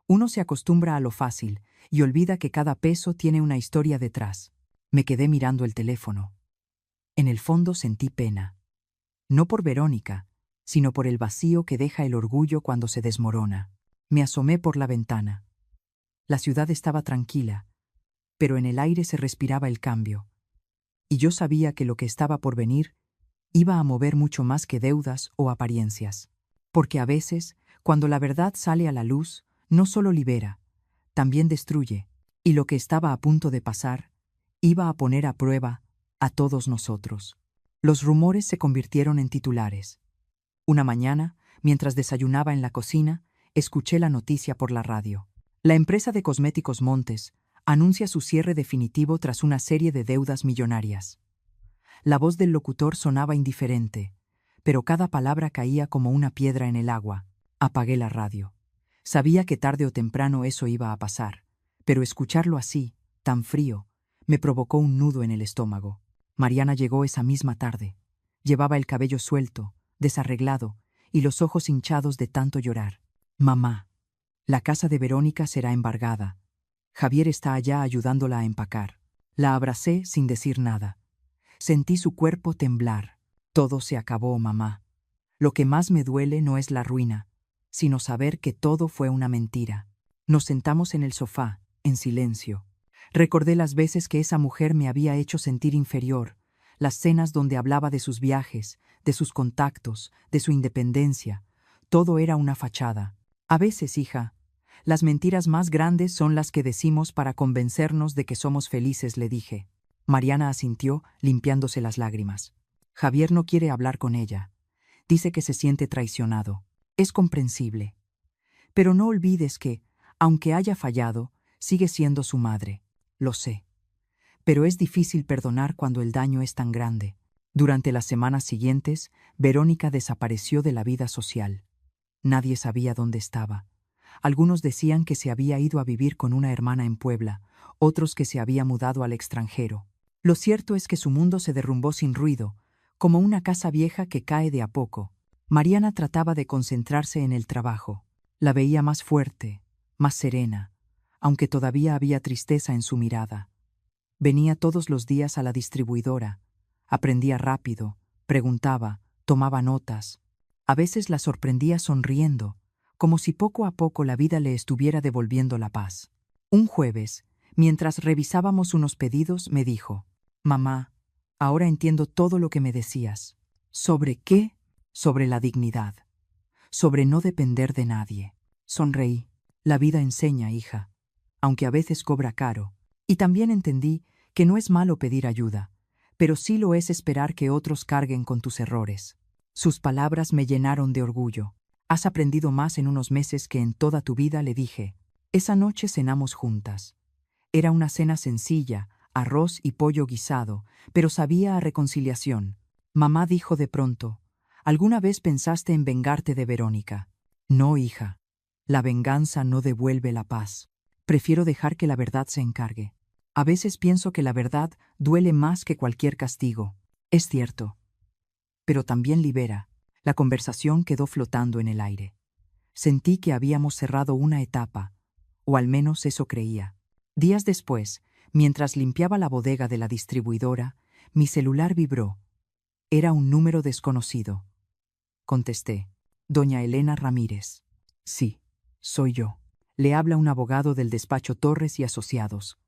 A: Uno se acostumbra a lo fácil y olvida que cada peso tiene una historia detrás. Me quedé mirando el teléfono. En el fondo sentí pena. No por Verónica, sino por el vacío que deja el orgullo cuando se desmorona. Me asomé por la ventana. La ciudad estaba tranquila, pero en el aire se respiraba el cambio. Y yo sabía que lo que estaba por venir iba a mover mucho más que deudas o apariencias. Porque a veces, cuando la verdad sale a la luz, no solo libera, también destruye, y lo que estaba a punto de pasar iba a poner a prueba a todos nosotros. Los rumores se convirtieron en titulares. Una mañana, mientras desayunaba en la cocina, escuché la noticia por la radio. La empresa de cosméticos Montes anuncia su cierre definitivo tras una serie de deudas millonarias. La voz del locutor sonaba indiferente, pero cada palabra caía como una piedra en el agua. Apagué la radio. Sabía que tarde o temprano eso iba a pasar, pero escucharlo así, tan frío, me provocó un nudo en el estómago. Mariana llegó esa misma tarde. Llevaba el cabello suelto, desarreglado, y los ojos hinchados de tanto llorar. Mamá, la casa de Verónica será embargada. Javier está allá ayudándola a empacar. La abracé sin decir nada. Sentí su cuerpo temblar. Todo se acabó, mamá. Lo que más me duele no es la ruina, sino saber que todo fue una mentira. Nos sentamos en el sofá, en silencio. Recordé las veces que esa mujer me había hecho sentir inferior, las cenas donde hablaba de sus viajes, de sus contactos, de su independencia. Todo era una fachada. A veces, hija, las mentiras más grandes son las que decimos para convencernos de que somos felices, le dije. Mariana asintió, limpiándose las lágrimas. Javier no quiere hablar con ella. Dice que se siente traicionado. Es comprensible. Pero no olvides que, aunque haya fallado, sigue siendo su madre. Lo sé. Pero es difícil perdonar cuando el daño es tan grande. Durante las semanas siguientes, Verónica desapareció de la vida social. Nadie sabía dónde estaba. Algunos decían que se había ido a vivir con una hermana en Puebla, otros que se había mudado al extranjero. Lo cierto es que su mundo se derrumbó sin ruido, como una casa vieja que cae de a poco. Mariana trataba de concentrarse en el trabajo. La veía más fuerte, más serena, aunque todavía había tristeza en su mirada. Venía todos los días a la distribuidora. Aprendía rápido, preguntaba, tomaba notas. A veces la sorprendía sonriendo, como si poco a poco la vida le estuviera devolviendo la paz. Un jueves, mientras revisábamos unos pedidos, me dijo: «Mamá, ahora entiendo todo lo que me decías». ¿Sobre qué? Sobre la dignidad. Sobre no depender de nadie. Sonreí. La vida enseña, hija. Aunque a veces cobra caro. Y también entendí que no es malo pedir ayuda, pero sí lo es esperar que otros carguen con tus errores. Sus palabras me llenaron de orgullo. Has aprendido más en unos meses que en toda tu vida, le dije. Esa noche cenamos juntas. Era una cena sencilla, arroz y pollo guisado, pero sabía a reconciliación. Mamá dijo de pronto: ¿alguna vez pensaste en vengarte de Verónica? No, hija. La venganza no devuelve la paz. Prefiero dejar que la verdad se encargue. A veces pienso que la verdad duele más que cualquier castigo. Es cierto. Pero también libera. La conversación quedó flotando en el aire. Sentí que habíamos cerrado una etapa, o al menos eso creía. Días después, mientras limpiaba la bodega de la distribuidora, mi celular vibró. Era un número desconocido. Contesté. Doña Elena Ramírez. Sí, soy yo. Le habla un abogado del despacho Torres y Asociados.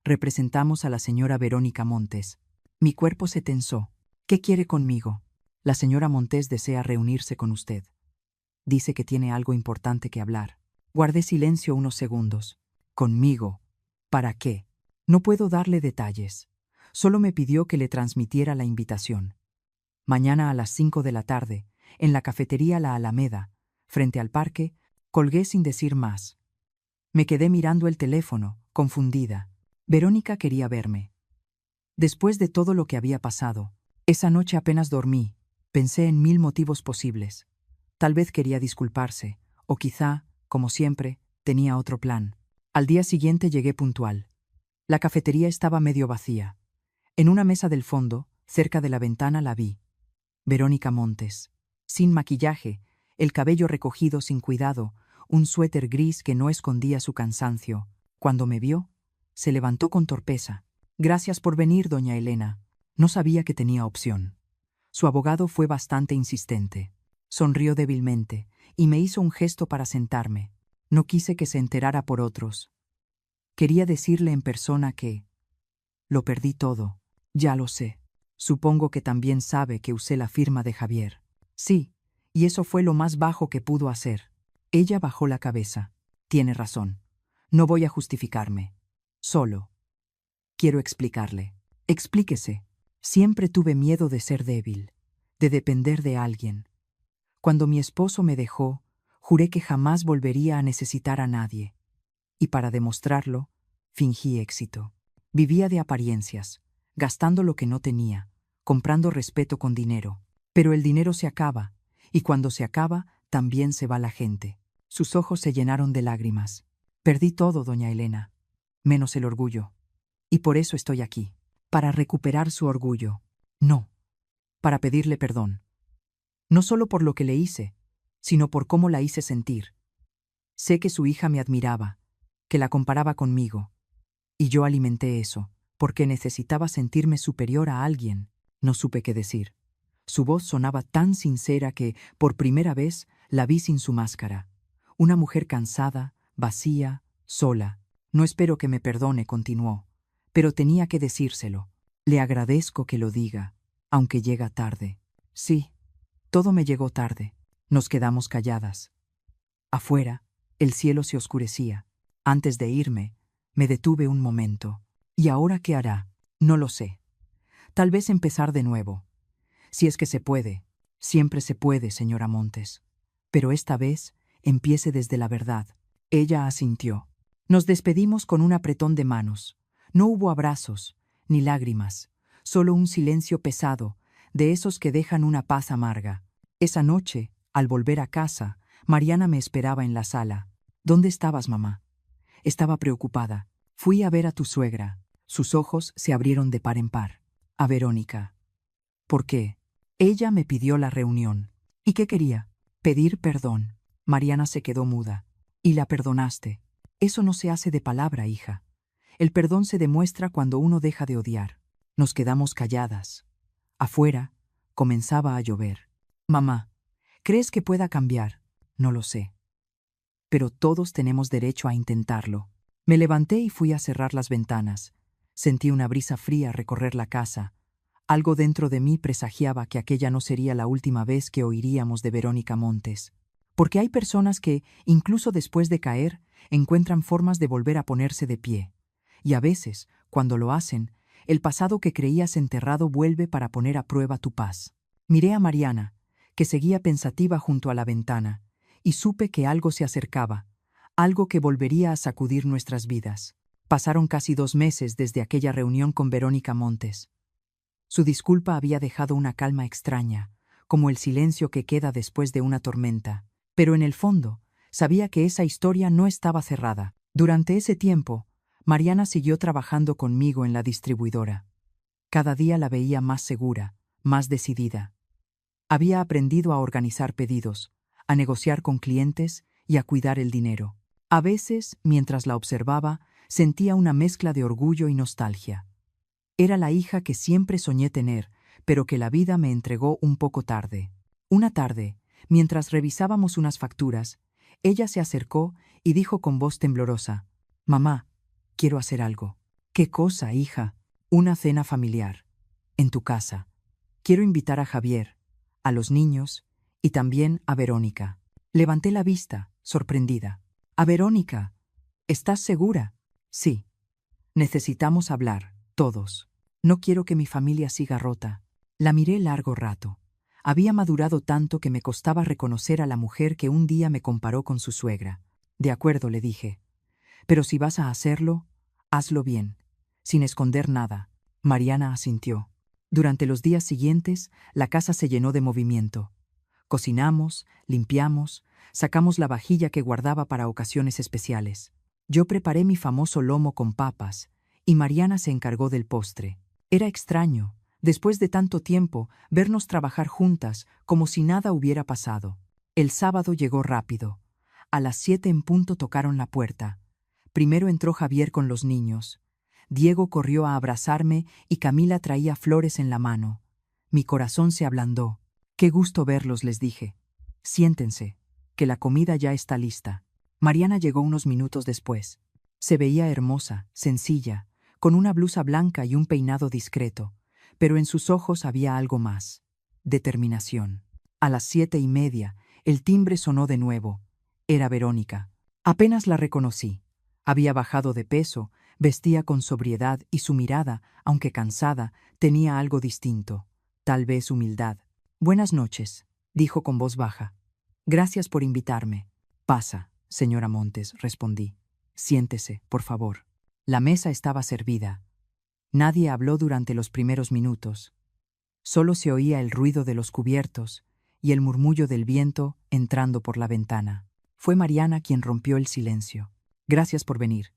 A: Representamos a la señora Verónica Montes. Mi cuerpo se tensó. ¿Qué quiere conmigo? La señora Montes desea reunirse con usted. Dice que tiene algo importante que hablar. Guardé silencio unos segundos. ¿Conmigo? ¿Para qué? No puedo darle detalles. Solo me pidió que le transmitiera la invitación. Mañana a las 5 de la tarde, en la cafetería La Alameda, frente al parque, colgué sin decir más. Me quedé mirando el teléfono, confundida. Verónica quería verme. Después de todo lo que había pasado, esa noche apenas dormí. Pensé en 1000 motivos posibles. Tal vez quería disculparse, o quizá, como siempre, tenía otro plan. Al día siguiente llegué puntual. La cafetería estaba medio vacía. En una mesa del fondo, cerca de la ventana, la vi. Verónica Montes. Sin maquillaje, el cabello recogido sin cuidado, un suéter gris que no escondía su cansancio. Cuando me vio, se levantó con torpeza. Gracias por venir, doña Elena. No sabía que tenía opción. Su abogado fue bastante insistente. Sonrió débilmente y me hizo un gesto para sentarme. No quise que se enterara por otros. Quería decirle en persona que lo perdí todo. Ya lo sé. Supongo que también sabe que usé la firma de Javier. Sí, y eso fue lo más bajo que pudo hacer. Ella bajó la cabeza. Tiene razón. No voy a justificarme. Solo quiero explicarle. Explíquese. Siempre tuve miedo de ser débil, de depender de alguien. Cuando mi esposo me dejó, juré que jamás volvería a necesitar a nadie. Y para demostrarlo, fingí éxito. Vivía de apariencias, gastando lo que no tenía, comprando respeto con dinero. Pero el dinero se acaba, y cuando se acaba, también se va la gente. Sus ojos se llenaron de lágrimas. Perdí todo, doña Elena, menos el orgullo. Y por eso estoy aquí, para recuperar su orgullo. No, para pedirle perdón. No solo por lo que le hice, sino por cómo la hice sentir. Sé que su hija me admiraba, que la comparaba conmigo. Y yo alimenté eso, porque necesitaba sentirme superior a alguien. No supe qué decir. Su voz sonaba tan sincera que, por primera vez, la vi sin su máscara. Una mujer cansada, vacía, sola. No espero que me perdone, continuó. Pero tenía que decírselo. Le agradezco que lo diga, aunque llega tarde. Sí, todo me llegó tarde. Nos quedamos calladas. Afuera, el cielo se oscurecía. Antes de irme, me detuve un momento. ¿Y ahora qué hará? No lo sé. Tal vez empezar de nuevo. Si es que se puede. Siempre se puede, señora Montes. Pero esta vez, empiece desde la verdad. Ella asintió. Nos despedimos con un apretón de manos. No hubo abrazos, ni lágrimas, solo un silencio pesado, de esos que dejan una paz amarga. Esa noche, al volver a casa, Mariana me esperaba en la sala. ¿Dónde estabas, mamá? Estaba preocupada. Fui a ver a tu suegra. Sus ojos se abrieron de par en par. A Verónica. ¿Por qué? Ella me pidió la reunión. ¿Y qué quería? Pedir perdón. Mariana se quedó muda. ¿Y la perdonaste? Eso no se hace de palabra, hija. El perdón se demuestra cuando uno deja de odiar. Nos quedamos calladas. Afuera, comenzaba a llover. Mamá, ¿crees que pueda cambiar? No lo sé. Pero todos tenemos derecho a intentarlo. Me levanté y fui a cerrar las ventanas. Sentí una brisa fría recorrer la casa. Algo dentro de mí presagiaba que aquella no sería la última vez que oiríamos de Verónica Montes. Porque hay personas que, incluso después de caer, encuentran formas de volver a ponerse de pie. Y a veces, cuando lo hacen, el pasado que creías enterrado vuelve para poner a prueba tu paz. Miré a Mariana, que seguía pensativa junto a la ventana, y supe que algo se acercaba, algo que volvería a sacudir nuestras vidas. Pasaron casi 2 meses desde aquella reunión con Verónica Montes. Su disculpa había dejado una calma extraña, como el silencio que queda después de una tormenta. Pero en el fondo, sabía que esa historia no estaba cerrada. Durante ese tiempo, Mariana siguió trabajando conmigo en la distribuidora. Cada día la veía más segura, más decidida. Había aprendido a organizar pedidos, a negociar con clientes y a cuidar el dinero. A veces, mientras la observaba, sentía una mezcla de orgullo y nostalgia. Era la hija que siempre soñé tener, pero que la vida me entregó un poco tarde. Una tarde, mientras revisábamos unas facturas, ella se acercó y dijo con voz temblorosa: «Mamá, quiero hacer algo». «¿Qué cosa, hija?» «Una cena familiar. En tu casa. Quiero invitar a Javier, a los niños y también a Verónica». Levanté la vista, sorprendida. «¿A Verónica? ¿Estás segura?» «Sí. Necesitamos hablar, todos. No quiero que mi familia siga rota». La miré largo rato. Había madurado tanto que me costaba reconocer a la mujer que un día me comparó con su suegra. «De acuerdo», le dije. «Pero si vas a hacerlo, hazlo bien, sin esconder nada». Mariana asintió. Durante los días siguientes, la casa se llenó de movimiento. Cocinamos, limpiamos, sacamos la vajilla que guardaba para ocasiones especiales. Yo preparé mi famoso lomo con papas, y Mariana se encargó del postre. Era extraño, después de tanto tiempo, vernos trabajar juntas como si nada hubiera pasado. El sábado llegó rápido. A las 7 en punto tocaron la puerta. Primero entró Javier con los niños. Diego corrió a abrazarme y Camila traía flores en la mano. Mi corazón se ablandó. «Qué gusto verlos», les dije. «Siéntense, que la comida ya está lista». Mariana llegó unos minutos después. Se veía hermosa, sencilla, con una blusa blanca y un peinado discreto, pero en sus ojos había algo más: determinación. A las 7:30, el timbre sonó de nuevo. Era Verónica. Apenas la reconocí. Había bajado de peso, vestía con sobriedad y su mirada, aunque cansada, tenía algo distinto, tal vez humildad. «Buenas noches», dijo con voz baja. «Gracias por invitarme». «Pasa, señora Montes», respondí. «Siéntese, por favor». La mesa estaba servida. Nadie habló durante los primeros minutos. Solo se oía el ruido de los cubiertos y el murmullo del viento entrando por la ventana. Fue Mariana quien rompió el silencio. «Gracias por venir.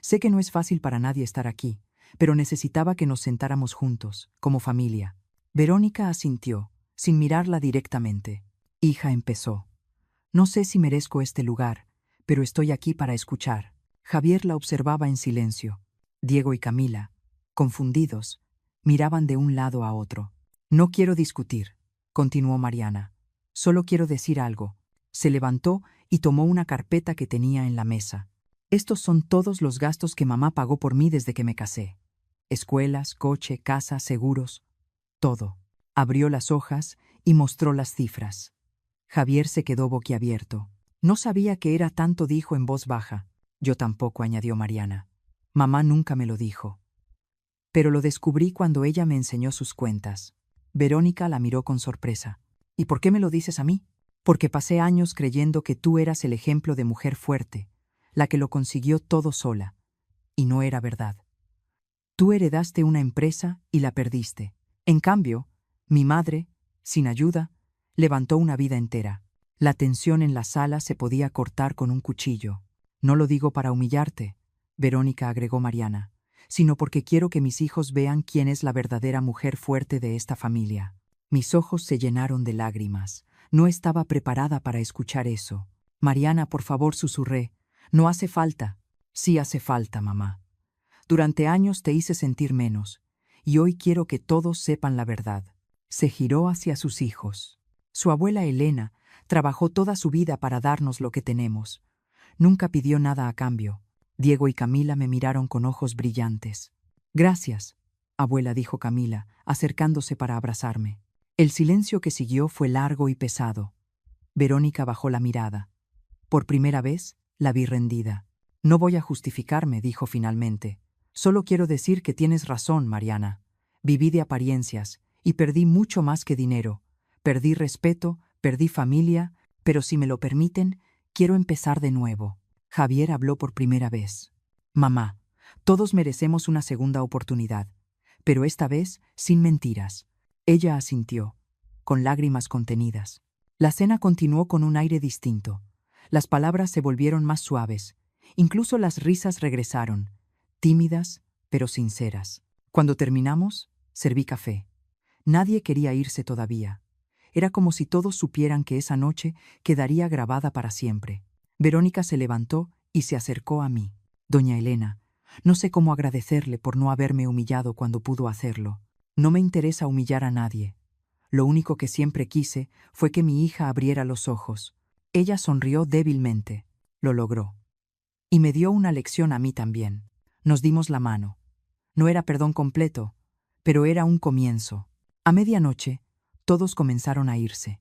A: Sé que no es fácil para nadie estar aquí, pero necesitaba que nos sentáramos juntos, como familia». Verónica asintió, sin mirarla directamente. «Hija», empezó. «No sé si merezco este lugar, pero estoy aquí para escuchar». Javier la observaba en silencio. Diego y Camila, confundidos, miraban de un lado a otro. «No quiero discutir», continuó Mariana. «Solo quiero decir algo». Se levantó y tomó una carpeta que tenía en la mesa. «Estos son todos los gastos que mamá pagó por mí desde que me casé. Escuelas, coche, casa, seguros, todo». Abrió las hojas y mostró las cifras. Javier se quedó boquiabierto. «No sabía que era tanto», dijo en voz baja. «Yo tampoco», añadió Mariana. «Mamá nunca me lo dijo. Pero lo descubrí cuando ella me enseñó sus cuentas». Verónica la miró con sorpresa. «¿Y por qué me lo dices a mí?» «Porque pasé años creyendo que tú eras el ejemplo de mujer fuerte, la que lo consiguió todo sola. Y no era verdad. Tú heredaste una empresa y la perdiste. En cambio, mi madre, sin ayuda, levantó una vida entera. La tensión en la sala se podía cortar con un cuchillo». «No lo digo para humillarte», Verónica agregó Mariana, «sino porque quiero que mis hijos vean quién es la verdadera mujer fuerte de esta familia». Mis ojos se llenaron de lágrimas. No estaba preparada para escuchar eso. «Mariana, por favor», susurré. «No hace falta». «Sí hace falta, mamá. Durante años te hice sentir menos, y hoy quiero que todos sepan la verdad». Se giró hacia sus hijos. Su abuela Elena trabajó toda su vida para darnos lo que tenemos. Nunca pidió nada a cambio. Diego y Camila me miraron con ojos brillantes. «Gracias», abuela, dijo Camila, acercándose para abrazarme. El silencio que siguió fue largo y pesado. Verónica bajó la mirada. Por primera vez, la vi rendida. «No voy a justificarme», dijo finalmente. Solo quiero decir que tienes razón, Mariana. Viví de apariencias, y perdí mucho más que dinero. Perdí respeto, perdí familia, pero si me lo permiten, quiero empezar de nuevo. Javier habló por primera vez. Mamá, todos merecemos una segunda oportunidad, pero esta vez sin mentiras. Ella asintió, con lágrimas contenidas. La cena continuó con un aire distinto. Las palabras se volvieron más suaves. Incluso las risas regresaron, tímidas, pero sinceras. Cuando terminamos, serví café. Nadie quería irse todavía. Era como si todos supieran que esa noche quedaría grabada para siempre. Verónica se levantó y se acercó a mí. Doña Elena, no sé cómo agradecerle por no haberme humillado cuando pudo hacerlo. No me interesa humillar a nadie. Lo único que siempre quise fue que mi hija abriera los ojos. Ella sonrió débilmente. Lo logró. Y me dio una lección a mí también. Nos dimos la mano. No era perdón completo, pero era un comienzo. A medianoche, todos comenzaron a irse.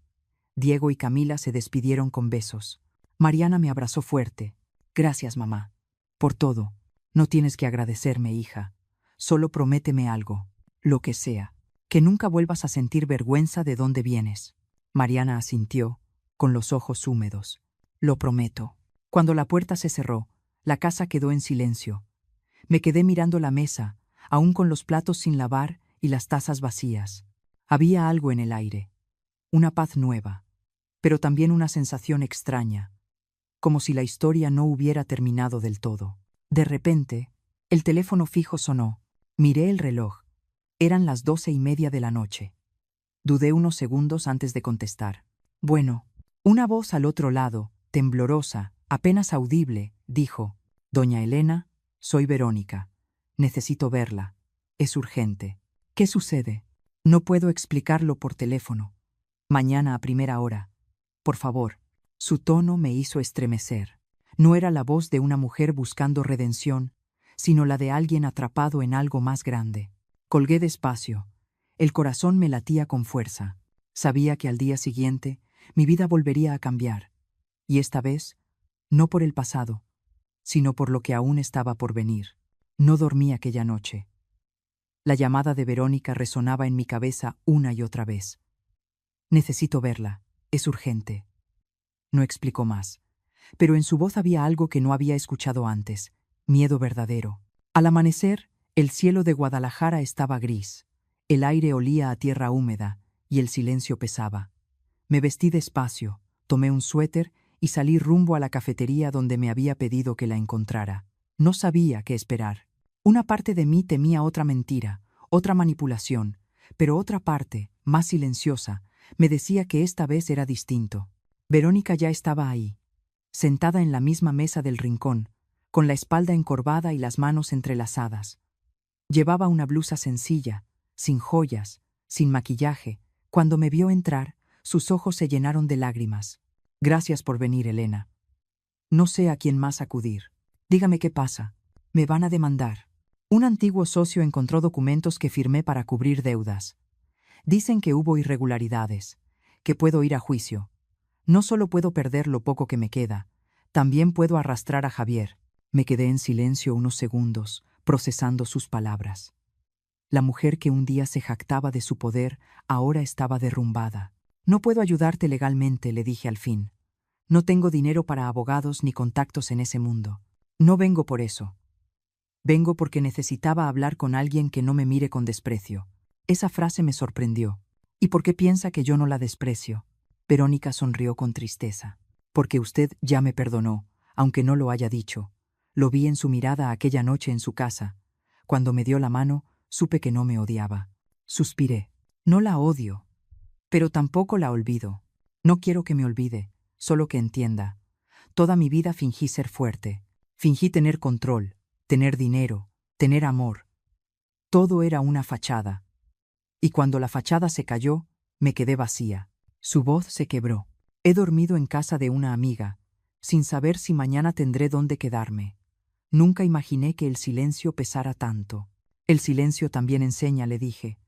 A: Diego y Camila se despidieron con besos. Mariana me abrazó fuerte. Gracias, mamá. Por todo. No tienes que agradecerme, hija. Solo prométeme algo. Lo que sea. Que nunca vuelvas a sentir vergüenza de dónde vienes. Mariana asintió, con los ojos húmedos. Lo prometo. Cuando la puerta se cerró, la casa quedó en silencio. Me quedé mirando la mesa, aún con los platos sin lavar y las tazas vacías. Había algo en el aire. Una paz nueva, pero también una sensación extraña, como si la historia no hubiera terminado del todo. De repente, el teléfono fijo sonó. Miré el reloj. Eran las 12:30 de la noche. Dudé unos segundos antes de contestar. Bueno, una voz al otro lado, temblorosa, apenas audible, dijo: Doña Elena, soy Verónica. Necesito verla. Es urgente. ¿Qué sucede? No puedo explicarlo por teléfono. Mañana a primera hora. Por favor. Su tono me hizo estremecer. No era la voz de una mujer buscando redención, sino la de alguien atrapado en algo más grande. Colgué despacio. El corazón me latía con fuerza. Sabía que al día siguiente mi vida volvería a cambiar. Y esta vez, no por el pasado, sino por lo que aún estaba por venir. No dormí aquella noche. La llamada de Verónica resonaba en mi cabeza una y otra vez. Necesito verla. Es urgente. No explicó más. Pero en su voz había algo que no había escuchado antes. Miedo verdadero. Al amanecer, el cielo de Guadalajara estaba gris. El aire olía a tierra húmeda y el silencio pesaba. Me vestí despacio, tomé un suéter y salí rumbo a la cafetería donde me había pedido que la encontrara. No sabía qué esperar. Una parte de mí temía otra mentira, otra manipulación, pero otra parte, más silenciosa, me decía que esta vez era distinto. Verónica ya estaba ahí, sentada en la misma mesa del rincón, con la espalda encorvada y las manos entrelazadas. Llevaba una blusa sencilla, sin joyas, sin maquillaje. Cuando me vio entrar, sus ojos se llenaron de lágrimas. Gracias por venir, Elena. No sé a quién más acudir. Dígame qué pasa. Me van a demandar. Un antiguo socio encontró documentos que firmé para cubrir deudas. Dicen que hubo irregularidades, que puedo ir a juicio. No solo puedo perder lo poco que me queda, también puedo arrastrar a Javier. Me quedé en silencio unos segundos, procesando sus palabras. La mujer que un día se jactaba de su poder, ahora estaba derrumbada. No puedo ayudarte legalmente, le dije al fin. No tengo dinero para abogados ni contactos en ese mundo. No vengo por eso. Vengo porque necesitaba hablar con alguien que no me mire con desprecio. Esa frase me sorprendió. ¿Y por qué piensa que yo no la desprecio? Verónica sonrió con tristeza. Porque usted ya me perdonó, aunque no lo haya dicho. Lo vi en su mirada aquella noche en su casa. Cuando me dio la mano, supe que no me odiaba. Suspiré. No la odio, pero tampoco la olvido. No quiero que me olvide, solo que entienda. Toda mi vida fingí ser fuerte. Fingí tener control, tener dinero, tener amor. Todo era una fachada. Y cuando la fachada se cayó, me quedé vacía. Su voz se quebró. He dormido en casa de una amiga, sin saber si mañana tendré dónde quedarme. Nunca imaginé que el silencio pesara tanto. El silencio también enseña, le dije.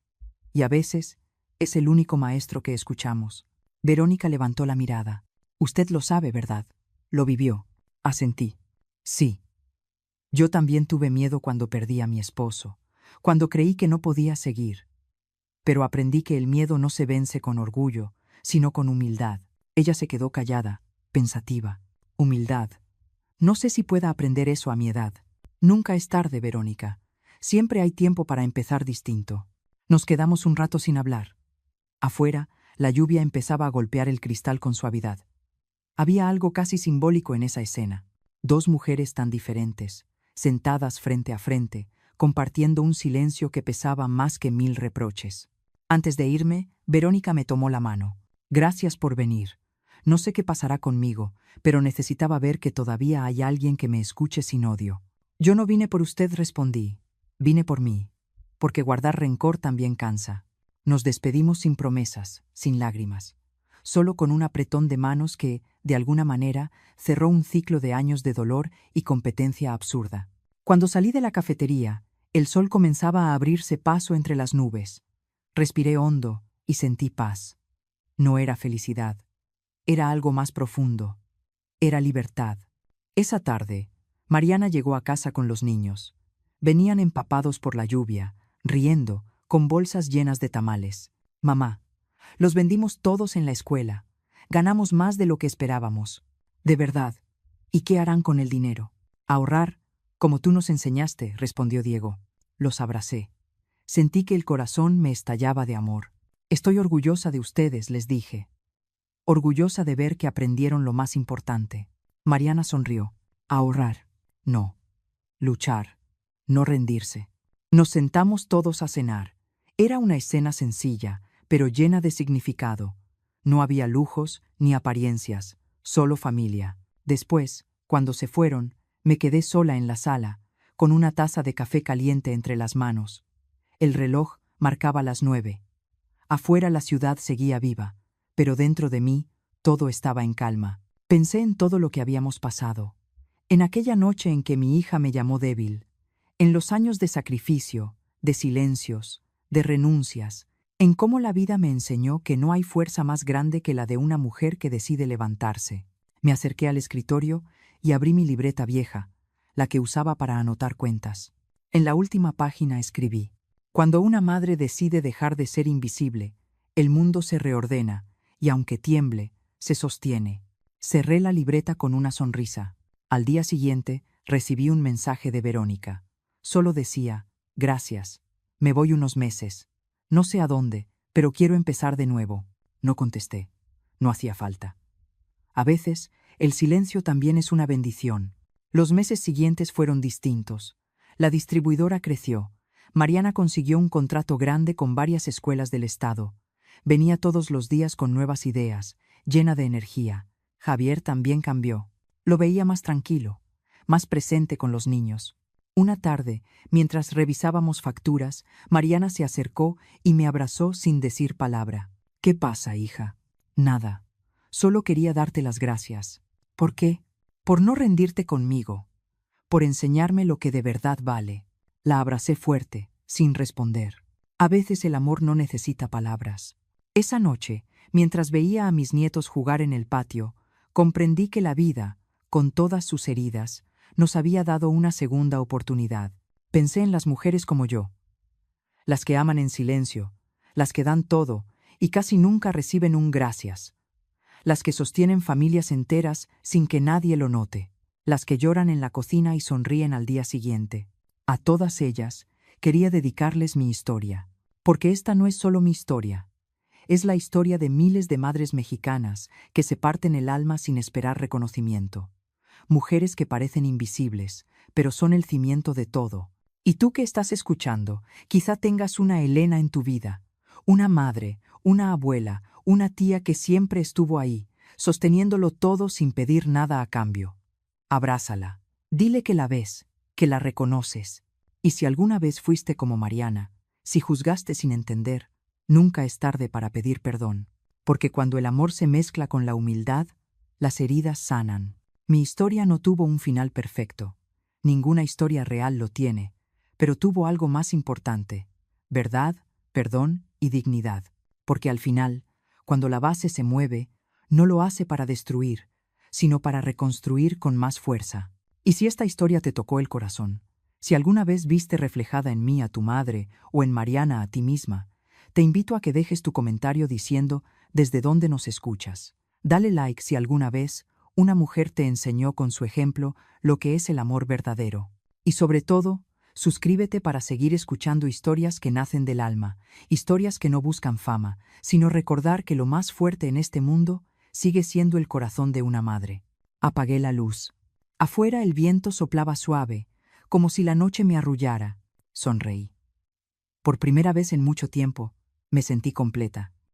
A: Y a veces es el único maestro que escuchamos. Verónica levantó la mirada. Usted lo sabe, ¿verdad? Lo vivió. Asentí. Sí. Yo también tuve miedo cuando perdí a mi esposo, cuando creí que no podía seguir. Pero aprendí que el miedo no se vence con orgullo, sino con humildad. Ella se quedó callada, pensativa. Humildad. No sé si pueda aprender eso a mi edad. Nunca es tarde, Verónica. Siempre hay tiempo para empezar distinto. Nos quedamos un rato sin hablar. Afuera, la lluvia empezaba a golpear el cristal con suavidad. Había algo casi simbólico en esa escena. Dos mujeres tan diferentes, sentadas frente a frente, compartiendo un silencio que pesaba más que 1000 reproches. Antes de irme, Verónica me tomó la mano. Gracias por venir. No sé qué pasará conmigo, pero necesitaba ver que todavía hay alguien que me escuche sin odio. Yo no vine por usted, respondí. Vine por mí. Porque guardar rencor también cansa. Nos despedimos sin promesas, sin lágrimas. Solo con un apretón de manos que, de alguna manera, cerró un ciclo de años de dolor y competencia absurda. Cuando salí de la cafetería, el sol comenzaba a abrirse paso entre las nubes. Respiré hondo y sentí paz. No era felicidad. Era algo más profundo. Era libertad. Esa tarde, Mariana llegó a casa con los niños. Venían empapados por la lluvia, riendo, con bolsas llenas de tamales. Mamá, los vendimos todos en la escuela. Ganamos más de lo que esperábamos. De verdad. ¿Y qué harán con el dinero? Ahorrar, como tú nos enseñaste, respondió Diego. Los abracé. Sentí que el corazón me estallaba de amor. Estoy orgullosa de ustedes, les dije. Orgullosa de ver que aprendieron lo más importante. Mariana sonrió. Ahorrar. No. Luchar. No rendirse. Nos sentamos todos a cenar. Era una escena sencilla, pero llena de significado. No había lujos ni apariencias, solo familia. Después, cuando se fueron, me quedé sola en la sala, con una taza de café caliente entre las manos. El reloj marcaba las 9. Afuera la ciudad seguía viva, pero dentro de mí todo estaba en calma. Pensé en todo lo que habíamos pasado. En aquella noche en que mi hija me llamó débil, en los años de sacrificio, de silencios, de renuncias, en cómo la vida me enseñó que no hay fuerza más grande que la de una mujer que decide levantarse. Me acerqué al escritorio y abrí mi libreta vieja, la que usaba para anotar cuentas. En la última página escribí: cuando una madre decide dejar de ser invisible, el mundo se reordena y, aunque tiemble, se sostiene. Cerré la libreta con una sonrisa. Al día siguiente, recibí un mensaje de Verónica. Solo decía: gracias. Me voy unos meses. No sé a dónde, pero quiero empezar de nuevo. No contesté. No hacía falta. A veces, el silencio también es una bendición. Los meses siguientes fueron distintos. La distribuidora creció. Mariana consiguió un contrato grande con varias escuelas del estado. Venía todos los días con nuevas ideas, llena de energía. Javier también cambió. Lo veía más tranquilo, más presente con los niños. Una tarde, mientras revisábamos facturas, Mariana se acercó y me abrazó sin decir palabra. ¿Qué pasa, hija? Nada. Solo quería darte las gracias. ¿Por qué? Por no rendirte conmigo. Por enseñarme lo que de verdad vale. La abracé fuerte, sin responder. A veces el amor no necesita palabras. Esa noche, mientras veía a mis nietos jugar en el patio, comprendí que la vida, con todas sus heridas, nos había dado una segunda oportunidad. Pensé en las mujeres como yo. Las que aman en silencio, las que dan todo y casi nunca reciben un gracias. Las que sostienen familias enteras sin que nadie lo note. Las que lloran en la cocina y sonríen al día siguiente. A todas ellas quería dedicarles mi historia, porque esta no es solo mi historia. Es la historia de miles de madres mexicanas que se parten el alma sin esperar reconocimiento. Mujeres que parecen invisibles, pero son el cimiento de todo. Y tú que estás escuchando, quizá tengas una Elena en tu vida, una madre, una abuela, una tía que siempre estuvo ahí, sosteniéndolo todo sin pedir nada a cambio. Abrázala, dile que la ves, que la reconoces. Y si alguna vez fuiste como Mariana, si juzgaste sin entender, nunca es tarde para pedir perdón, porque cuando el amor se mezcla con la humildad, las heridas sanan. Mi historia no tuvo un final perfecto. Ninguna historia real lo tiene, pero tuvo algo más importante: verdad, perdón y dignidad. Porque al final, cuando la base se mueve, no lo hace para destruir, sino para reconstruir con más fuerza. Y si esta historia te tocó el corazón, si alguna vez viste reflejada en mí a tu madre o en Mariana a ti misma, te invito a que dejes tu comentario diciendo desde dónde nos escuchas. Dale like si alguna vez una mujer te enseñó con su ejemplo lo que es el amor verdadero. Y sobre todo, suscríbete para seguir escuchando historias que nacen del alma, historias que no buscan fama, sino recordar que lo más fuerte en este mundo sigue siendo el corazón de una madre. Apagué la luz. Afuera el viento soplaba suave, como si la noche me arrullara. Sonreí. Por primera vez en mucho tiempo, me sentí completa.